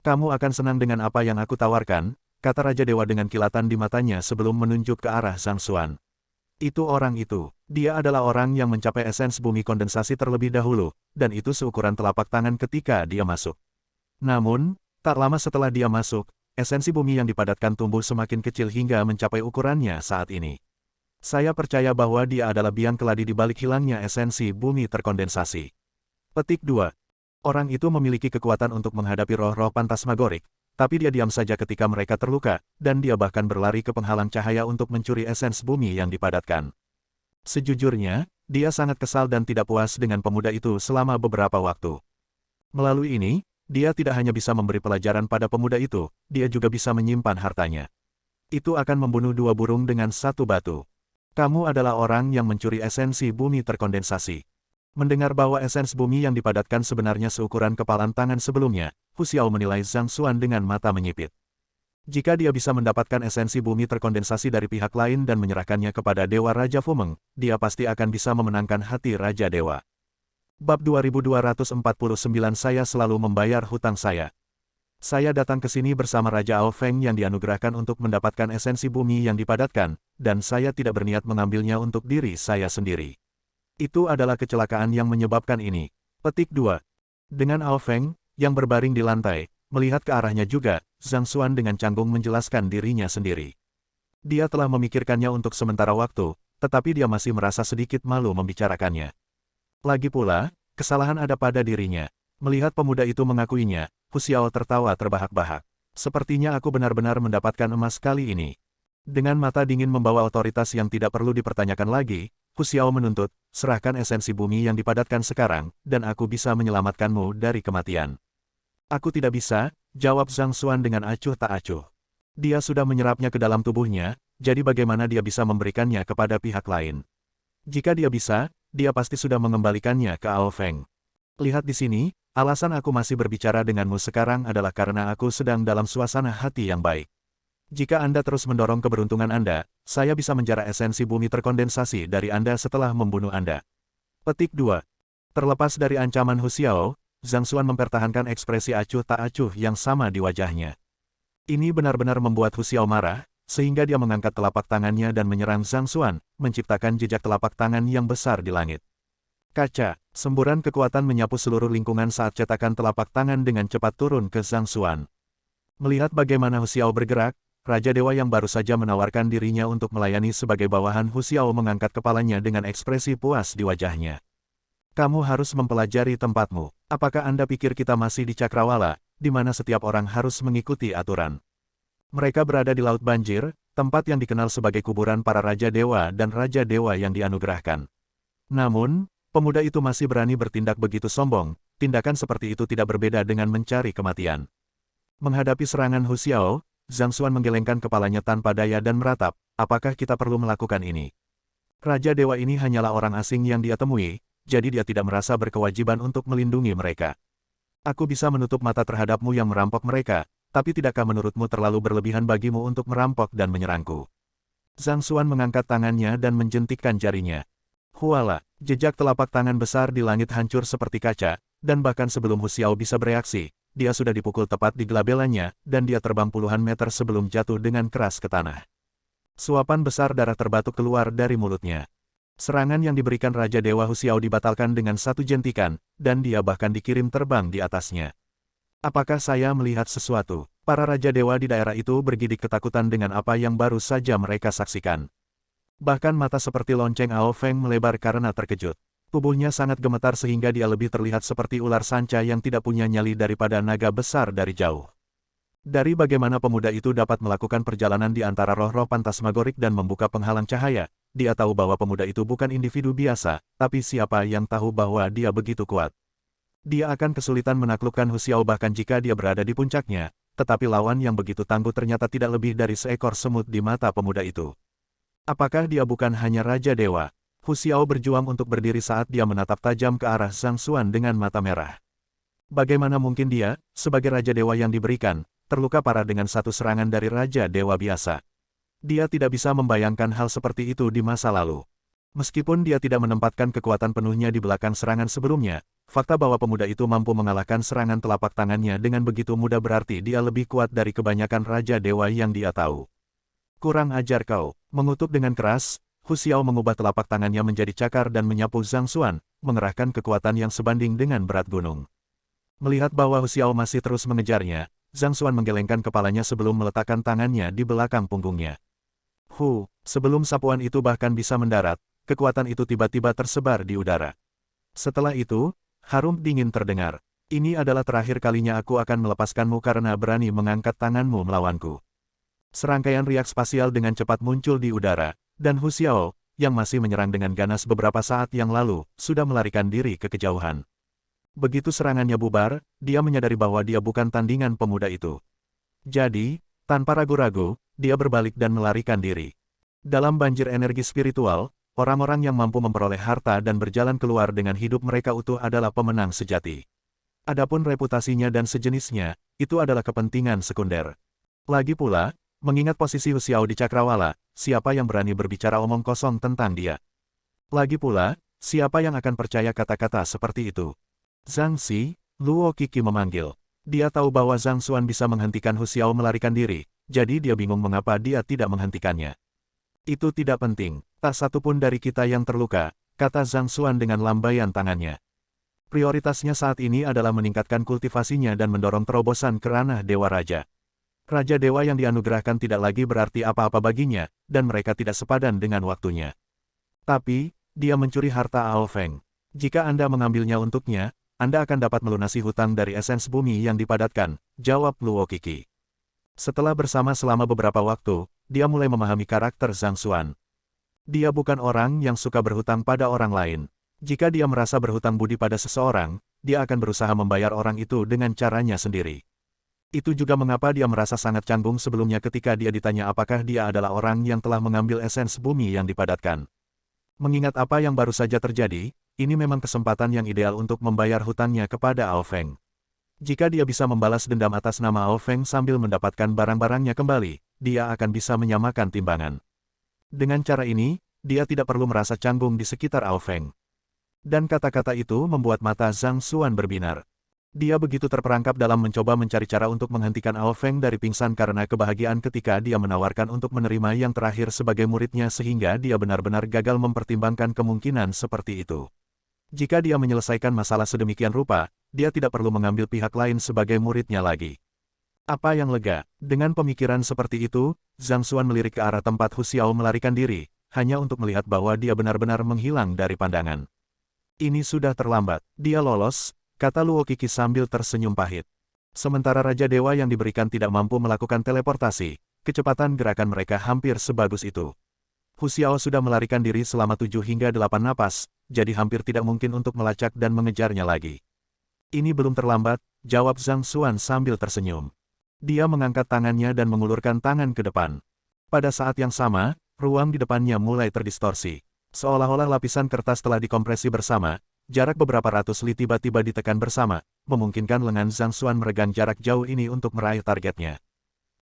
A: Kamu akan senang dengan apa yang aku tawarkan, kata Raja Dewa dengan kilatan di matanya sebelum menunjuk ke arah Zhang Xuan. Itu orang itu. Dia adalah orang yang mencapai esens bumi kondensasi terlebih dahulu, dan itu seukuran telapak tangan ketika dia masuk. Namun, tak lama setelah dia masuk, esensi bumi yang dipadatkan tumbuh semakin kecil hingga mencapai ukurannya saat ini. Saya percaya bahwa dia adalah biang keladi di balik hilangnya esensi bumi terkondensasi. Petik 2. Orang itu memiliki kekuatan untuk menghadapi roh-roh Phantasmagoric, tapi dia diam saja ketika mereka terluka, dan dia bahkan berlari ke penghalang cahaya untuk mencuri esens bumi yang dipadatkan. Sejujurnya, dia sangat kesal dan tidak puas dengan pemuda itu selama beberapa waktu. Melalui ini, dia tidak hanya bisa memberi pelajaran pada pemuda itu, dia juga bisa menyimpan hartanya. Itu akan membunuh dua burung dengan satu batu. Kamu adalah orang yang mencuri esensi bumi terkondensasi. Mendengar bahwa esens bumi yang dipadatkan sebenarnya seukuran kepalan tangan sebelumnya, Hu Xiao menilai Zhang Xuan dengan mata menyipit. Jika dia bisa mendapatkan esensi bumi terkondensasi dari pihak lain dan menyerahkannya kepada Dewa Raja Fumeng, dia pasti akan bisa memenangkan hati Raja Dewa. Bab 2249 Saya selalu membayar hutang saya. Saya datang ke sini bersama Raja Ao Feng yang dianugerahkan untuk mendapatkan esensi bumi yang dipadatkan, dan saya tidak berniat mengambilnya untuk diri saya sendiri. Itu adalah kecelakaan yang menyebabkan ini. Petik 2. Dengan Ao Feng, yang berbaring di lantai, melihat ke arahnya juga, Zhang Xuan dengan canggung menjelaskan dirinya sendiri. Dia telah memikirkannya untuk sementara waktu, tetapi dia masih merasa sedikit malu membicarakannya. Lagi pula, kesalahan ada pada dirinya. Melihat pemuda itu mengakuinya, Hu Xiao tertawa terbahak-bahak. Sepertinya aku benar-benar mendapatkan emas kali ini. Dengan mata dingin membawa otoritas yang tidak perlu dipertanyakan lagi, Hu Xiao menuntut, serahkan esensi bumi yang dipadatkan sekarang, dan aku bisa menyelamatkanmu dari kematian. Aku tidak bisa, jawab Zhang Xuan dengan acuh tak acuh. Dia sudah menyerapnya ke dalam tubuhnya, jadi bagaimana dia bisa memberikannya kepada pihak lain? Jika dia bisa, dia pasti sudah mengembalikannya ke Ao Feng. Lihat di sini, alasan aku masih berbicara denganmu sekarang adalah karena aku sedang dalam suasana hati yang baik. Jika Anda terus mendorong keberuntungan Anda, saya bisa menjara esensi bumi terkondensasi dari Anda setelah membunuh Anda. Petik 2. Terlepas dari ancaman Hu Xiao, Zhang Xuan mempertahankan ekspresi acuh tak acuh yang sama di wajahnya. Ini benar-benar membuat Hu Xiao marah, sehingga dia mengangkat telapak tangannya dan menyerang Zhang Xuan, menciptakan jejak telapak tangan yang besar di langit. Kaca, semburan kekuatan menyapu seluruh lingkungan saat cetakan telapak tangan dengan cepat turun ke Zhang Xuan. Melihat bagaimana Hu Xiao bergerak, Raja Dewa yang baru saja menawarkan dirinya untuk melayani sebagai bawahan Hu Xiao mengangkat kepalanya dengan ekspresi puas di wajahnya. Kamu harus mempelajari tempatmu. Apakah Anda pikir kita masih di Cakrawala, di mana setiap orang harus mengikuti aturan? Mereka berada di Laut Banjir, tempat yang dikenal sebagai kuburan para Raja Dewa dan Raja Dewa yang dianugerahkan. Namun, pemuda itu masih berani bertindak begitu sombong, tindakan seperti itu tidak berbeda dengan mencari kematian. Menghadapi serangan Hu Xiao, Zhang Xuan menggelengkan kepalanya tanpa daya dan meratap, apakah kita perlu melakukan ini? Raja Dewa ini hanyalah orang asing yang dia temui, jadi dia tidak merasa berkewajiban untuk melindungi mereka. Aku bisa menutup mata terhadapmu yang merampok mereka, tapi tidakkah menurutmu terlalu berlebihan bagimu untuk merampok dan menyerangku? Zhang Xuan mengangkat tangannya dan menjentikkan jarinya. Huala, jejak telapak tangan besar di langit hancur seperti kaca, dan bahkan sebelum Hu Xiao bisa bereaksi, dia sudah dipukul tepat di gelabelannya, dan dia terbang puluhan meter sebelum jatuh dengan keras ke tanah. Suapan besar darah terbatuk keluar dari mulutnya. Serangan yang diberikan Raja Dewa Hu Xiao dibatalkan dengan satu jentikan, dan dia bahkan dikirim terbang di atasnya. Apakah saya melihat sesuatu? Para Raja Dewa di daerah itu bergidik ketakutan dengan apa yang baru saja mereka saksikan. Bahkan mata seperti lonceng Ao Feng melebar karena terkejut. Tubuhnya sangat gemetar sehingga dia lebih terlihat seperti ular sanca yang tidak punya nyali daripada naga besar dari jauh. Dari bagaimana pemuda itu dapat melakukan perjalanan di antara roh-roh fantasmagorik dan membuka penghalang cahaya, dia tahu bahwa pemuda itu bukan individu biasa, tapi siapa yang tahu bahwa dia begitu kuat. Dia akan kesulitan menaklukkan Hu Xiao bahkan jika dia berada di puncaknya, tetapi lawan yang begitu tangguh ternyata tidak lebih dari seekor semut di mata pemuda itu. Apakah dia bukan hanya Raja Dewa? Hu Xiao berjuang untuk berdiri saat dia menatap tajam ke arah Zhang Xuan dengan mata merah. Bagaimana mungkin dia, sebagai Raja Dewa yang diberikan, terluka parah dengan satu serangan dari Raja Dewa biasa? Dia tidak bisa membayangkan hal seperti itu di masa lalu. Meskipun dia tidak menempatkan kekuatan penuhnya di belakang serangan sebelumnya, fakta bahwa pemuda itu mampu mengalahkan serangan telapak tangannya dengan begitu mudah berarti dia lebih kuat dari kebanyakan Raja Dewa yang dia tahu. Kurang ajar kau, mengutuk dengan keras, Hu Xiao mengubah telapak tangannya menjadi cakar dan menyapu Zhang Xuan, mengerahkan kekuatan yang sebanding dengan berat gunung. Melihat bahwa Hu Xiao masih terus mengejarnya, Zhang Xuan menggelengkan kepalanya sebelum meletakkan tangannya di belakang punggungnya. Sebelum sapuan itu bahkan bisa mendarat, kekuatan itu tiba-tiba tersebar di udara. Setelah itu, harum dingin terdengar. Ini adalah terakhir kalinya aku akan melepaskanmu karena berani mengangkat tanganmu melawanku. Serangkaian riak spasial dengan cepat muncul di udara, dan Hu Xiao, yang masih menyerang dengan ganas beberapa saat yang lalu, sudah melarikan diri ke kejauhan. Begitu serangannya bubar, dia menyadari bahwa dia bukan tandingan pemuda itu. Jadi, tanpa ragu-ragu, dia berbalik dan melarikan diri. Dalam banjir energi spiritual, orang-orang yang mampu memperoleh harta dan berjalan keluar dengan hidup mereka utuh adalah pemenang sejati. Adapun reputasinya dan sejenisnya, itu adalah kepentingan sekunder. Lagi pula, mengingat posisi Hu Xiao di Cakrawala, siapa yang berani berbicara omong kosong tentang dia? Lagi pula, siapa yang akan percaya kata-kata seperti itu? Zhang Xi, Luo Qiki memanggil. Dia tahu bahwa Zhang Xuan bisa menghentikan Hu Xiao melarikan diri, jadi dia bingung mengapa dia tidak menghentikannya. Itu tidak penting, tak satu pun dari kita yang terluka, kata Zhang Xuan dengan lambaian tangannya. Prioritasnya saat ini adalah meningkatkan kultivasinya dan mendorong terobosan ke ranah Dewa Raja. Raja Dewa yang dianugerahkan tidak lagi berarti apa-apa baginya, dan mereka tidak sepadan dengan waktunya. Tapi, dia mencuri harta Ao Feng. Jika Anda mengambilnya untuknya, Anda akan dapat melunasi hutang dari esens bumi yang dipadatkan, jawab Luo Qixi. Setelah bersama selama beberapa waktu, dia mulai memahami karakter Zhang Xuan. Dia bukan orang yang suka berhutang pada orang lain. Jika dia merasa berhutang budi pada seseorang, dia akan berusaha membayar orang itu dengan caranya sendiri. Itu juga mengapa dia merasa sangat canggung sebelumnya ketika dia ditanya apakah dia adalah orang yang telah mengambil esens bumi yang dipadatkan. Mengingat apa yang baru saja terjadi, ini memang kesempatan yang ideal untuk membayar hutangnya kepada Ao Feng. Jika dia bisa membalas dendam atas nama Ao Feng sambil mendapatkan barang-barangnya kembali, dia akan bisa menyamakan timbangan. Dengan cara ini, dia tidak perlu merasa canggung di sekitar Ao Feng. Dan kata-kata itu membuat mata Zhang Xuan berbinar. Dia begitu terperangkap dalam mencoba mencari cara untuk menghentikan Ao Feng dari pingsan karena kebahagiaan ketika dia menawarkan untuk menerima yang terakhir sebagai muridnya sehingga dia benar-benar gagal mempertimbangkan kemungkinan seperti itu. Jika dia menyelesaikan masalah sedemikian rupa, dia tidak perlu mengambil pihak lain sebagai muridnya lagi. Apa yang lega? Dengan pemikiran seperti itu, Zhang Xuan melirik ke arah tempat Hu Xiao melarikan diri, hanya untuk melihat bahwa dia benar-benar menghilang dari pandangan. Ini sudah terlambat, dia lolos, kata Luo Qixi sambil tersenyum pahit. Sementara Raja Dewa yang diberikan tidak mampu melakukan teleportasi, kecepatan gerakan mereka hampir sebagus itu. Hu Xiao sudah melarikan diri selama 7 hingga 8 napas, jadi hampir tidak mungkin untuk melacak dan mengejarnya lagi. Ini belum terlambat, jawab Zhang Xuan sambil tersenyum. Dia mengangkat tangannya dan mengulurkan tangan ke depan. Pada saat yang sama, ruang di depannya mulai terdistorsi. Seolah-olah lapisan kertas telah dikompresi bersama, jarak beberapa ratus li tiba-tiba ditekan bersama, memungkinkan lengan Zhang Xuan meregang jarak jauh ini untuk meraih targetnya.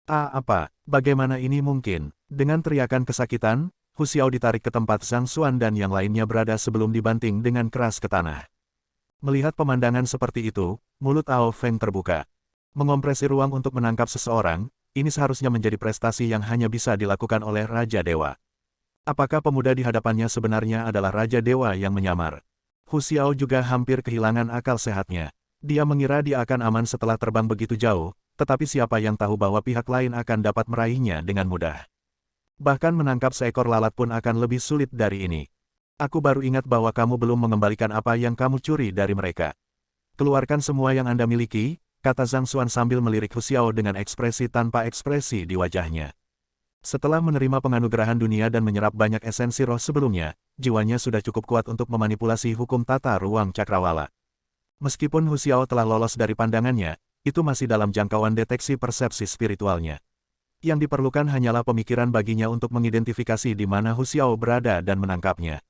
A: Apa? Bagaimana ini mungkin? Dengan teriakan kesakitan, Hu Xiao ditarik ke tempat Zhang Xuan dan yang lainnya berada sebelum dibanting dengan keras ke tanah. Melihat pemandangan seperti itu, mulut Ao Feng terbuka. Mengompresi ruang untuk menangkap seseorang, ini seharusnya menjadi prestasi yang hanya bisa dilakukan oleh Raja Dewa. Apakah pemuda di hadapannya sebenarnya adalah Raja Dewa yang menyamar? Hu Xiao juga hampir kehilangan akal sehatnya. Dia mengira dia akan aman setelah terbang begitu jauh, tetapi siapa yang tahu bahwa pihak lain akan dapat meraihnya dengan mudah. Bahkan menangkap seekor lalat pun akan lebih sulit dari ini. Aku baru ingat bahwa kamu belum mengembalikan apa yang kamu curi dari mereka. Keluarkan semua yang Anda miliki, kata Zhang Xuan sambil melirik Hu Xiao dengan ekspresi tanpa ekspresi di wajahnya. Setelah menerima penganugerahan dunia dan menyerap banyak esensi roh sebelumnya, jiwanya sudah cukup kuat untuk memanipulasi hukum tata ruang cakrawala. Meskipun Hu Xiao telah lolos dari pandangannya, itu masih dalam jangkauan deteksi persepsi spiritualnya. Yang diperlukan hanyalah pemikiran baginya untuk mengidentifikasi di mana Hu Xiao berada dan menangkapnya.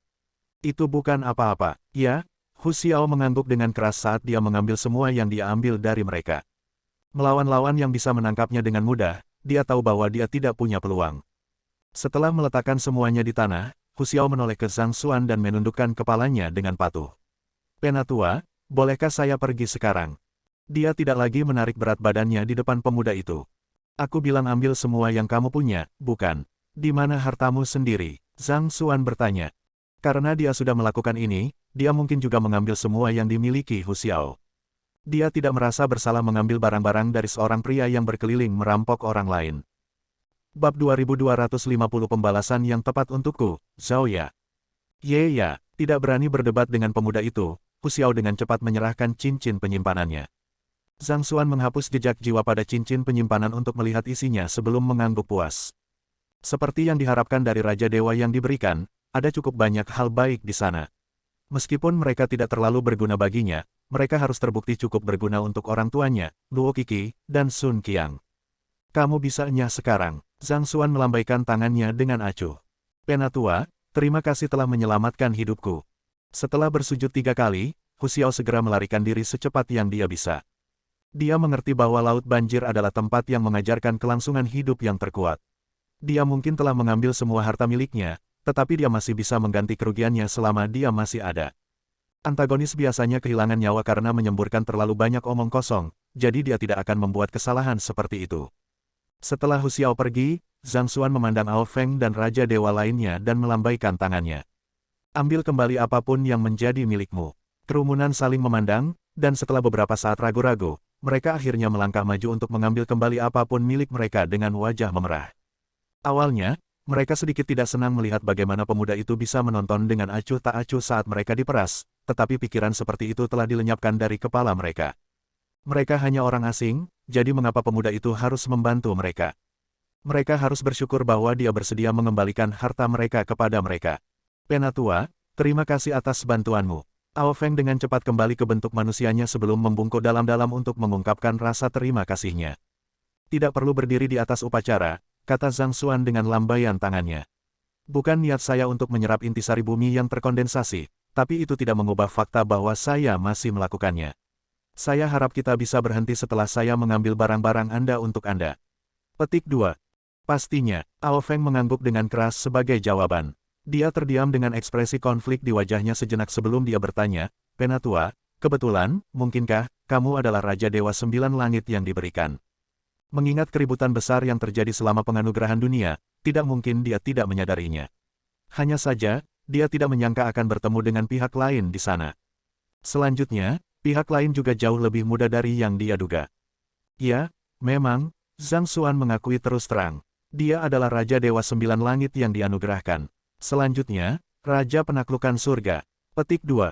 A: Itu bukan apa-apa, ya? Hu Xiao mengangguk dengan keras saat dia mengambil semua yang dia ambil dari mereka. Melawan lawan yang bisa menangkapnya dengan mudah, dia tahu bahwa dia tidak punya peluang. Setelah meletakkan semuanya di tanah, Hu Xiao menoleh ke Zhang Xuan dan menundukkan kepalanya dengan patuh. Penatua, bolehkah saya pergi sekarang? Dia tidak lagi menarik berat badannya di depan pemuda itu. Aku bilang ambil semua yang kamu punya, bukan? Di mana hartamu sendiri? Zhang Xuan bertanya. Karena dia sudah melakukan ini, dia mungkin juga mengambil semua yang dimiliki Hu Xiao. Dia tidak merasa bersalah mengambil barang-barang dari seorang pria yang berkeliling merampok orang lain. Bab 2250 Pembalasan yang tepat untukku, Zhao Ya. Ya, tidak berani berdebat dengan pemuda itu, Hu Xiao dengan cepat menyerahkan cincin penyimpanannya. Zhang Xuan menghapus jejak jiwa pada cincin penyimpanan untuk melihat isinya sebelum mengangguk puas. Seperti yang diharapkan dari Raja Dewa yang diberikan, ada cukup banyak hal baik di sana. Meskipun mereka tidak terlalu berguna baginya, mereka harus terbukti cukup berguna untuk orang tuanya, Luo Qixi, dan Sun Qiang. Kamu bisa nyah sekarang. Zhang Xuan melambaikan tangannya dengan acuh. Penatua, terima kasih telah menyelamatkan hidupku. Setelah bersujud 3 kali, Hu Xiao segera melarikan diri secepat yang dia bisa. Dia mengerti bahwa Laut Banjir adalah tempat yang mengajarkan kelangsungan hidup yang terkuat. Dia mungkin telah mengambil semua harta miliknya, tetapi dia masih bisa mengganti kerugiannya selama dia masih ada. Antagonis biasanya kehilangan nyawa karena menyemburkan terlalu banyak omong kosong, jadi dia tidak akan membuat kesalahan seperti itu. Setelah Hu Xiao pergi, Zhang Xuan memandang Ao Feng dan Raja Dewa lainnya dan melambaikan tangannya. Ambil kembali apapun yang menjadi milikmu. Kerumunan saling memandang, dan setelah beberapa saat ragu-ragu, mereka akhirnya melangkah maju untuk mengambil kembali apapun milik mereka dengan wajah memerah. Awalnya, mereka sedikit tidak senang melihat bagaimana pemuda itu bisa menonton dengan acuh tak acuh saat mereka diperas, tetapi pikiran seperti itu telah dilenyapkan dari kepala mereka. Mereka hanya orang asing, jadi mengapa pemuda itu harus membantu mereka? Mereka harus bersyukur bahwa dia bersedia mengembalikan harta mereka kepada mereka. Penatua, terima kasih atas bantuanmu. Ao Feng dengan cepat kembali ke bentuk manusianya sebelum membungkuk dalam-dalam untuk mengungkapkan rasa terima kasihnya. Tidak perlu berdiri di atas upacara, kata Zhang Xuan dengan lambaian tangannya. Bukan niat saya untuk menyerap intisari bumi yang terkondensasi, tapi itu tidak mengubah fakta bahwa saya masih melakukannya. Saya harap kita bisa berhenti setelah saya mengambil barang-barang Anda untuk Anda. Petik 2. Pastinya, Ao Feng mengangguk dengan keras sebagai jawaban. Dia terdiam dengan ekspresi konflik di wajahnya sejenak sebelum dia bertanya, Penatua, kebetulan, mungkinkah, kamu adalah Raja Dewa Sembilan Langit yang diberikan? Mengingat keributan besar yang terjadi selama penganugerahan dunia, tidak mungkin dia tidak menyadarinya. Hanya saja, dia tidak menyangka akan bertemu dengan pihak lain di sana. Selanjutnya, pihak lain juga jauh lebih muda dari yang dia duga. Ya, memang, Zhang Xuan mengakui terus terang. Dia adalah Raja Dewa Sembilan Langit yang dianugerahkan. Selanjutnya, Raja Penaklukan Surga. Petik 2.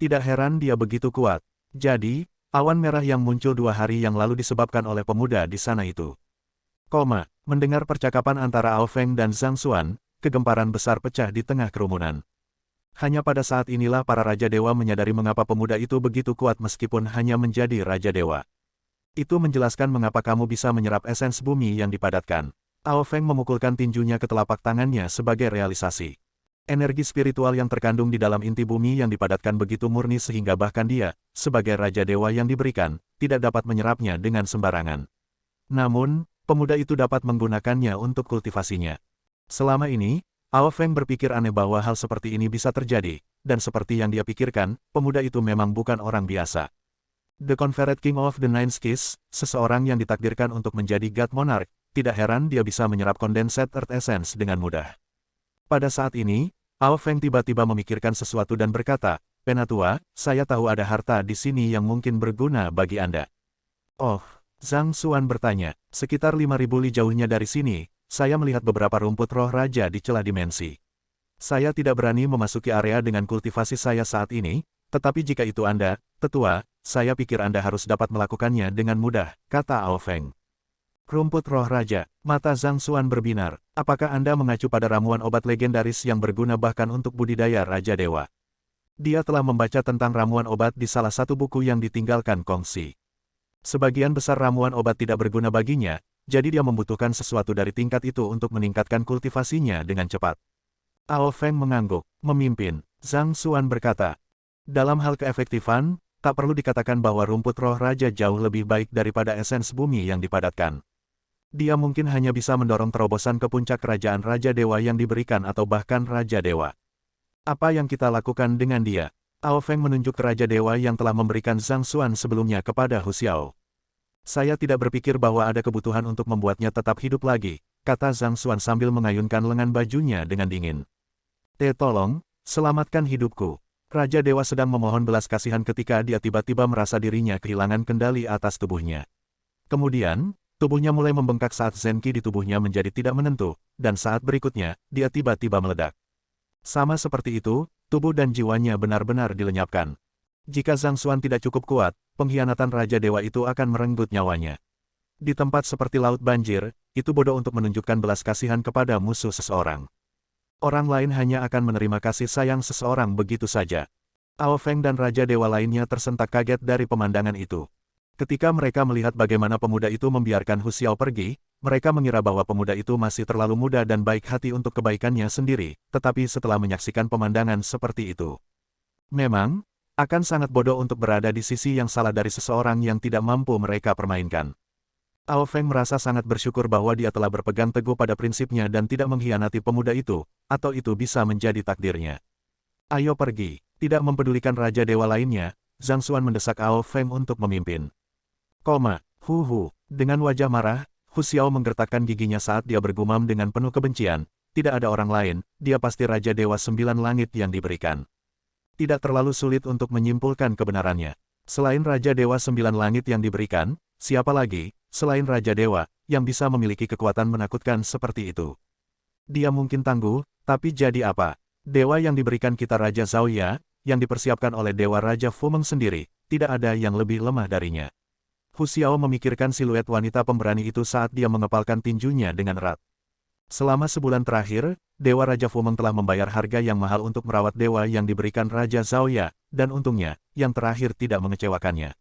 A: Tidak heran dia begitu kuat. Jadi, awan merah yang muncul 2 hari yang lalu disebabkan oleh pemuda di sana itu. Mendengar percakapan antara Ao Feng dan Zhang Xuan, kegemparan besar pecah di tengah kerumunan. Hanya pada saat inilah para Raja Dewa menyadari mengapa pemuda itu begitu kuat meskipun hanya menjadi Raja Dewa. Itu menjelaskan mengapa kamu bisa menyerap esens bumi yang dipadatkan. Ao Feng memukulkan tinjunya ke telapak tangannya sebagai realisasi. Energi spiritual yang terkandung di dalam inti bumi yang dipadatkan begitu murni sehingga bahkan dia, sebagai Raja Dewa yang diberikan, tidak dapat menyerapnya dengan sembarangan. Namun, pemuda itu dapat menggunakannya untuk kultivasinya. Selama ini, Ao Feng berpikir aneh bahwa hal seperti ini bisa terjadi, dan seperti yang dia pikirkan, pemuda itu memang bukan orang biasa. The Confederate King of the Nine Skies, seseorang yang ditakdirkan untuk menjadi God Monarch, tidak heran dia bisa menyerap Condensed Earth Essence dengan mudah. Pada saat ini, Ao Feng tiba-tiba memikirkan sesuatu dan berkata, Penatua, saya tahu ada harta di sini yang mungkin berguna bagi Anda. Oh, Zhang Xuan bertanya, sekitar 5.000 li jauhnya dari sini, saya melihat beberapa rumput roh raja di celah dimensi. Saya tidak berani memasuki area dengan kultivasi saya saat ini, tetapi jika itu Anda, Tetua, saya pikir Anda harus dapat melakukannya dengan mudah, kata Ao Feng. Rumput roh raja, mata Zhang Xuan berbinar, apakah Anda mengacu pada ramuan obat legendaris yang berguna bahkan untuk budidaya Raja Dewa? Dia telah membaca tentang ramuan obat di salah satu buku yang ditinggalkan Kongsi. Sebagian besar ramuan obat tidak berguna baginya, jadi dia membutuhkan sesuatu dari tingkat itu untuk meningkatkan kultivasinya dengan cepat. Ao Feng mengangguk, memimpin. Zhang Xuan berkata, dalam hal keefektifan, tak perlu dikatakan bahwa rumput roh raja jauh lebih baik daripada esens bumi yang dipadatkan. Dia mungkin hanya bisa mendorong terobosan ke puncak kerajaan Raja Dewa yang diberikan atau bahkan Raja Dewa. Apa yang kita lakukan dengan dia? Ao Feng menunjuk ke Raja Dewa yang telah memberikan Zhang Xuan sebelumnya kepada Hu Xiao. Saya tidak berpikir bahwa ada kebutuhan untuk membuatnya tetap hidup lagi, kata Zhang Xuan sambil mengayunkan lengan bajunya dengan dingin. Tolong, selamatkan hidupku. Raja Dewa sedang memohon belas kasihan ketika dia tiba-tiba merasa dirinya kehilangan kendali atas tubuhnya. Kemudian, tubuhnya mulai membengkak saat Zenki di tubuhnya menjadi tidak menentu, dan saat berikutnya, dia tiba-tiba meledak. Sama seperti itu, tubuh dan jiwanya benar-benar dilenyapkan. Jika Zhang Xuan tidak cukup kuat, pengkhianatan Raja Dewa itu akan merenggut nyawanya. Di tempat seperti laut banjir, itu bodoh untuk menunjukkan belas kasihan kepada musuh seseorang. Orang lain hanya akan menerima kasih sayang seseorang begitu saja. Ao Feng dan Raja Dewa lainnya tersentak kaget dari pemandangan itu. Ketika mereka melihat bagaimana pemuda itu membiarkan Hu Xiao pergi, mereka mengira bahwa pemuda itu masih terlalu muda dan baik hati untuk kebaikannya sendiri, tetapi setelah menyaksikan pemandangan seperti itu, memang, akan sangat bodoh untuk berada di sisi yang salah dari seseorang yang tidak mampu mereka permainkan. Ao Feng merasa sangat bersyukur bahwa dia telah berpegang teguh pada prinsipnya dan tidak mengkhianati pemuda itu, atau itu bisa menjadi takdirnya. Ayo pergi, tidak mempedulikan Raja Dewa lainnya, Zhang Xuan mendesak Ao Feng untuk memimpin. Dengan wajah marah, Hu Xiao menggertakkan giginya saat dia bergumam dengan penuh kebencian, tidak ada orang lain, dia pasti Raja Dewa Sembilan Langit yang diberikan. Tidak terlalu sulit untuk menyimpulkan kebenarannya. Selain Raja Dewa Sembilan Langit yang diberikan, siapa lagi, selain Raja Dewa, yang bisa memiliki kekuatan menakutkan seperti itu? Dia mungkin tangguh, tapi jadi apa? Dewa yang diberikan kita Raja Zhaoya, yang dipersiapkan oleh Dewa Raja Fumeng sendiri, tidak ada yang lebih lemah darinya. Hu Xiao memikirkan siluet wanita pemberani itu saat dia mengepalkan tinjunya dengan erat. Selama sebulan terakhir, Dewa Raja Fumeng telah membayar harga yang mahal untuk merawat dewa yang diberikan Raja Zhaoya, dan untungnya, yang terakhir tidak mengecewakannya.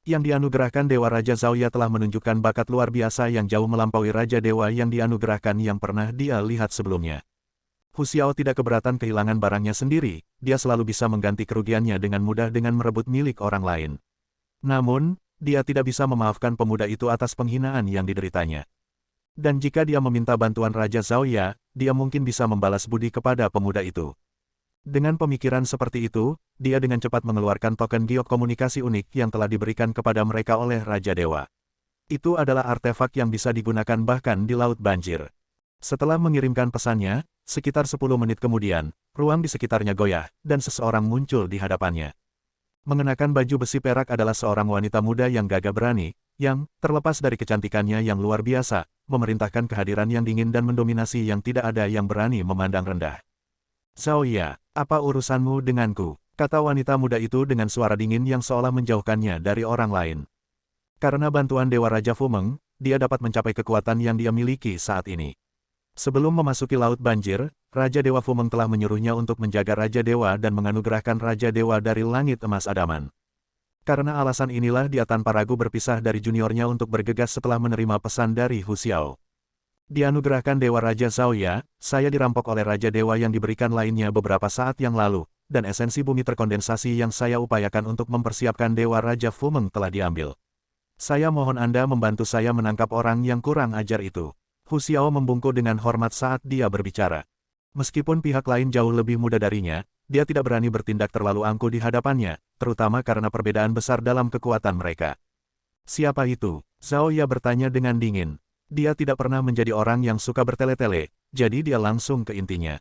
A: Yang dianugerahkan Dewa Raja Zhaoya telah menunjukkan bakat luar biasa yang jauh melampaui Raja Dewa yang dianugerahkan yang pernah dia lihat sebelumnya. Hu Xiao tidak keberatan kehilangan barangnya sendiri, dia selalu bisa mengganti kerugiannya dengan mudah dengan merebut milik orang lain. Namun, dia tidak bisa memaafkan pemuda itu atas penghinaan yang dideritanya. Dan jika dia meminta bantuan Raja Zhaoya, dia mungkin bisa membalas budi kepada pemuda itu. Dengan pemikiran seperti itu, dia dengan cepat mengeluarkan token giok komunikasi unik yang telah diberikan kepada mereka oleh Raja Dewa. Itu adalah artefak yang bisa digunakan bahkan di Laut Banjir. Setelah mengirimkan pesannya, sekitar 10 menit kemudian, ruang di sekitarnya goyah, dan seseorang muncul di hadapannya. Mengenakan baju besi perak adalah seorang wanita muda yang gagah berani, yang, terlepas dari kecantikannya yang luar biasa, memerintahkan kehadiran yang dingin dan mendominasi yang tidak ada yang berani memandang rendah. Zhaoya, apa urusanmu denganku? Kata wanita muda itu dengan suara dingin yang seolah menjauhkannya dari orang lain. Karena bantuan Dewa Raja Fumeng, dia dapat mencapai kekuatan yang dia miliki saat ini. Sebelum memasuki Laut Banjir, Raja Dewa Fumeng telah menyuruhnya untuk menjaga Raja Dewa dan menganugerahkan Raja Dewa dari Langit Emas Adaman. Karena alasan inilah dia tanpa ragu berpisah dari juniornya untuk bergegas setelah menerima pesan dari Hu Xiao. Dianugerahkan Dewa Raja Zhaoya, saya dirampok oleh Raja Dewa yang diberikan lainnya beberapa saat yang lalu, dan esensi bumi terkondensasi yang saya upayakan untuk mempersiapkan Dewa Raja Fumeng telah diambil. Saya mohon Anda membantu saya menangkap orang yang kurang ajar itu. Hu Xiao membungkuk dengan hormat saat dia berbicara. Meskipun pihak lain jauh lebih muda darinya, dia tidak berani bertindak terlalu angkuh di hadapannya, terutama karena perbedaan besar dalam kekuatan mereka. Siapa itu? Zhaoya bertanya dengan dingin. Dia tidak pernah menjadi orang yang suka bertele-tele, jadi dia langsung ke intinya.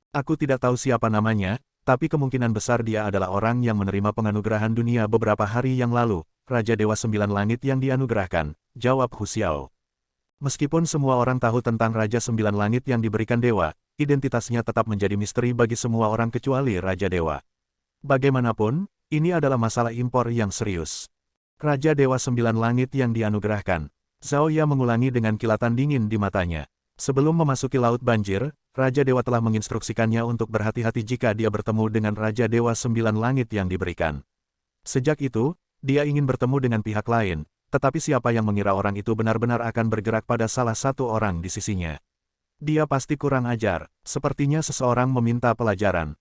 A: Aku tidak tahu siapa namanya, tapi kemungkinan besar dia adalah orang yang menerima penganugerahan dunia beberapa hari yang lalu, Raja Dewa Sembilan Langit yang dianugerahkan, jawab Hu Xiao. Meskipun semua orang tahu tentang Raja Sembilan Langit yang diberikan dewa, identitasnya tetap menjadi misteri bagi semua orang kecuali Raja Dewa. Bagaimanapun, ini adalah masalah impor yang serius. Raja Dewa Sembilan Langit yang dianugerahkan. Zhaoya mengulangi dengan kilatan dingin di matanya. Sebelum memasuki Laut Banjir, Raja Dewa telah menginstruksikannya untuk berhati-hati jika dia bertemu dengan Raja Dewa Sembilan Langit yang diberikan. Sejak itu, dia ingin bertemu dengan pihak lain, tetapi siapa yang mengira orang itu benar-benar akan bergerak pada salah satu orang di sisinya. Dia pasti kurang ajar, sepertinya seseorang meminta pelajaran.